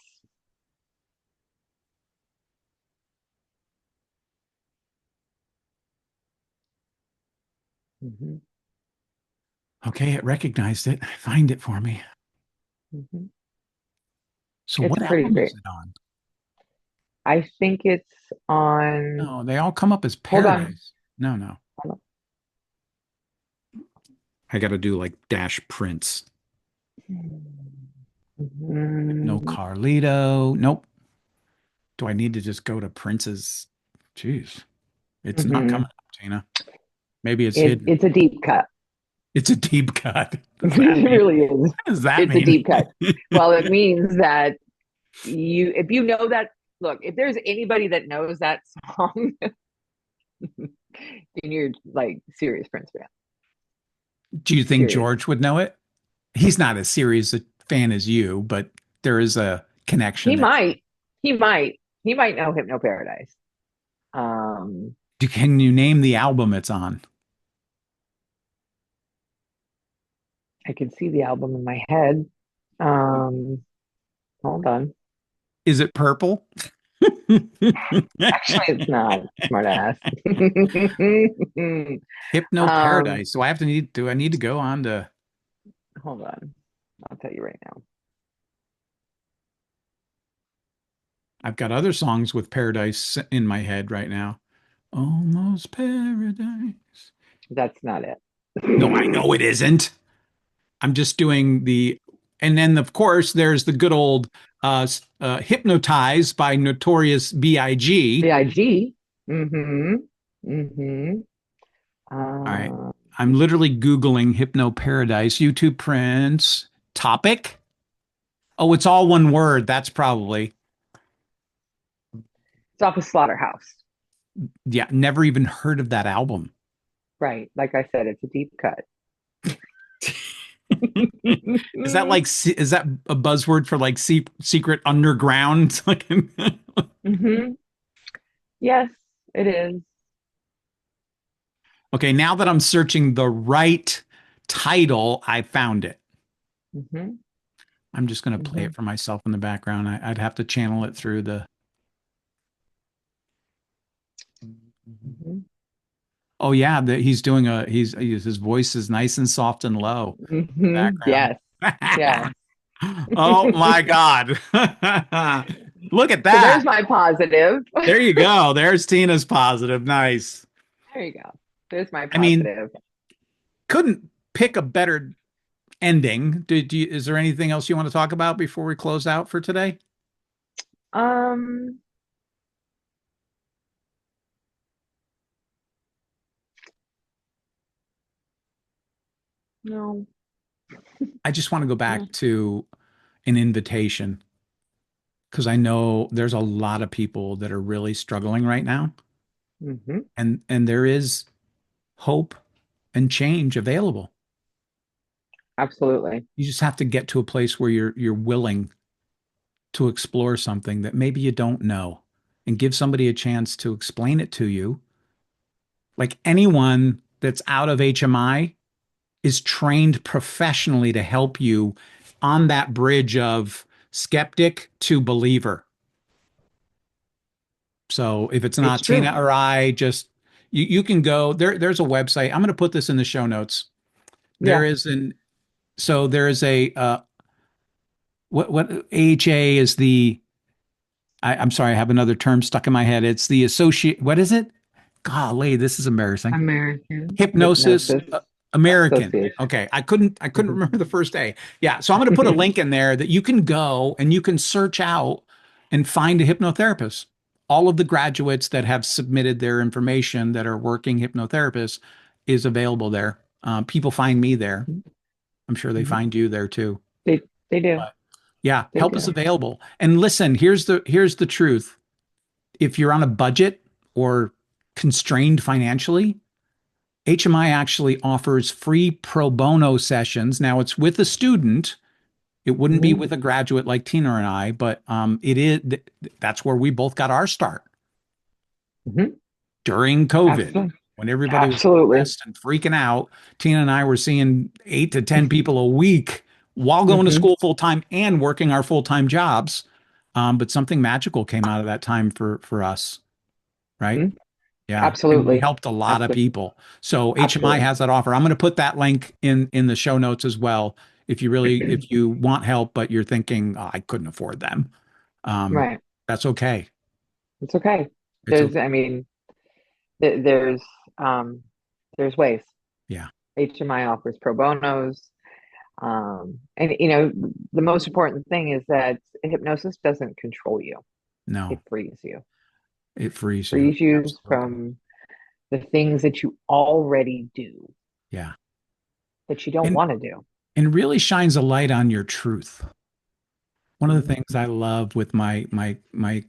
Hmm. Okay, it recognized it. Find it for me. Hmm. So It's what pretty album is great. it on? I think it's on. No, they all come up as Hold on. Paradise. No, no. Hold I got to do like Dash Prince. on. No Mhm. Carlito. Nope. Do I need to just go to Prince's? Jeez, it's not coming Mhm. up, Tina. Maybe it's It, hidden. it's a deep cut. It's a deep cut. What does that It mean? really is. What does that It's a mean? deep cut. Well, it means that if you know that, look, if there's anybody that knows that song, then you're like serious Prince fan. Do you think Serious. George would know it? He's not as serious a fan as you, but there is a He connection there. might, he might know Hypno Paradise. Um, Can you name the album it's on? I can see the album in my head. Um, Hold on. Is it Purple? Actually, it's not. Smart ass. Hypno um, Paradise. So I have to need do I need to go on to Hold on. I'll tell you right now. I've got other songs with Paradise in my head right now. Almost Paradise. That's not it. No, I know it isn't. I'm just doing the and then of course there's the good old Hypnotized by Notorious B.I.G. BIG. Mm-hmm. Mm-hmm. All right. Uh, I'm literally Googling Hypno Paradise, YouTube Prince topic. Oh, it's all one word. That's probably, It's off of Slaughterhouse. yeah, never even heard of that album. Right. Like I said, it's a deep cut. Is that like, is that a buzzword for like secret underground? Like, Hmm. Yes, it is. okay, now that I'm searching the right title, I found it. Hmm. I'm just going to play Hmm. it for myself in the background. I'd have to channel it through the. Hmm. Oh yeah, he's doing his voice is nice and soft and low in the Hmm. background. Yes. Yes. Oh my God. Look at So there's that. my positive. There you go. There's Tina's positive. Nice. There you go. There's my I mean, positive. couldn't pick a better ending. Is there anything else you want to talk about before we close out for today? Um, no, I just want to go back no. to an invitation because I know there's a lot of people that are really struggling right now, Hmm. and there is hope and change available. Absolutely. You just have to get to a place where you're willing to explore something that maybe you don't know and give somebody a chance to explain it to you. Like anyone that's out of HMI is trained professionally to help you on that bridge of skeptic to believer. So if it's It's not true. Tina or I, just you can go there. There's a website. I'm going to put this in the show notes. There Yeah. is an there is a what AHA is the I'm sorry, I have another term stuck in my head. It's the associate. What is it? Golly, this is embarrassing. American Hypnosis Hypnosis American. Association. Okay, I couldn't Hmm. remember the first A. Yeah, so I'm going to put a link in there that you can go and you can search out and find a hypnotherapist. All of the graduates that have submitted their information that are working hypnotherapists is available there. People find me there. I'm sure they Hmm. find you there too. They they do. But yeah, They help is do. available. And listen, here's the truth. If you're on a budget or constrained financially, HMI actually offers free pro bono sessions. Now it's with a student. It wouldn't be Hmm. with a graduate like Tina and I, but it is. That's where we both got our start Hmm. during COVID Absolutely. when everybody was Absolutely. stressed and freaking out. Tina and I were seeing 8 to 10 people a week while going to Hmm. school full time and working our full time jobs. But something magical came out of that time for us, right? Hmm. Yeah, and we Absolutely. helped a lot of Absolutely. people. So HMI Absolutely. has that offer. I'm going to put that link in the show notes as well. If you want help, but you're thinking, oh, I couldn't afford them, um, Right. that's okay. It's okay. It's okay. I mean, th um, there's ways. Yeah, HMI offers pro bonos. And the most important thing is that hypnosis doesn't control you. no, It frees you. it frees you. Frees you Absolutely. from the things that you already do Yeah, that you don't and want to do. and really shines a light on your truth. One of the Mhm. things I love with my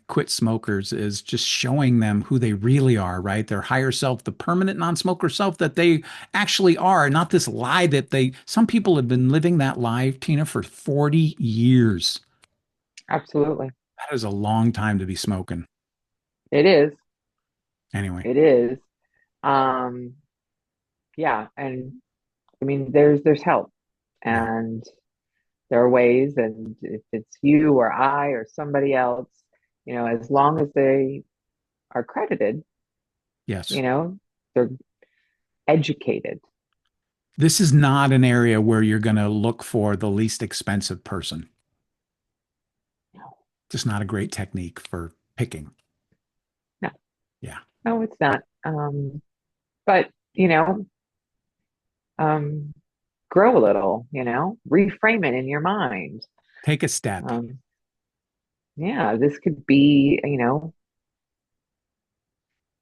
quit smokers is just showing them who they really are, right? Their higher self, the permanent non-smoker self that they actually are, not this lie that some people have been living that lie, Tina, for 40 years. Absolutely. That is a long time to be smoking. It is. Anyway, It is. Um, yeah, and I mean there's help yeah. and there are ways, and if it's you or I or somebody else, as long as they are credited, Yes. you know, they're educated. This is not an area where you're going to look for the least expensive person. No, Just not a great technique for picking. no, Yeah. no, it's not. But um, grow a little, reframe it in your mind. Take a step. Um, yeah, this could be,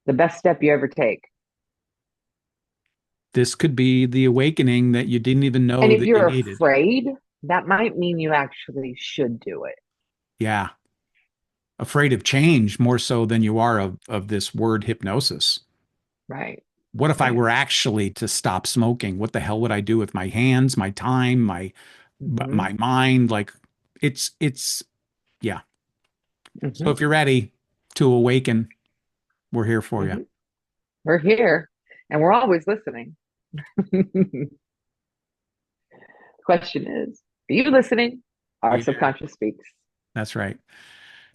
the best step you ever take. This could be the awakening that you didn't even And know if that you you're needed. afraid, that might mean you actually should do it. Yeah. Afraid of change more so than you are of this word hypnosis. Right. What if I Right. were actually to stop smoking? What the hell would I do with my hands, my time, Hmm. my mind? Like it's yeah. So Hmm. if you're ready to awaken, we're here for you. Hmm. We're here and we're always listening. The question is, are you listening? Our Yeah, subconscious speaks. that's right.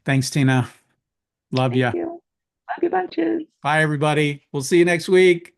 Thanks, Tina. Love Thank you. you. Love you bunches. Bye, everybody. We'll see you next week.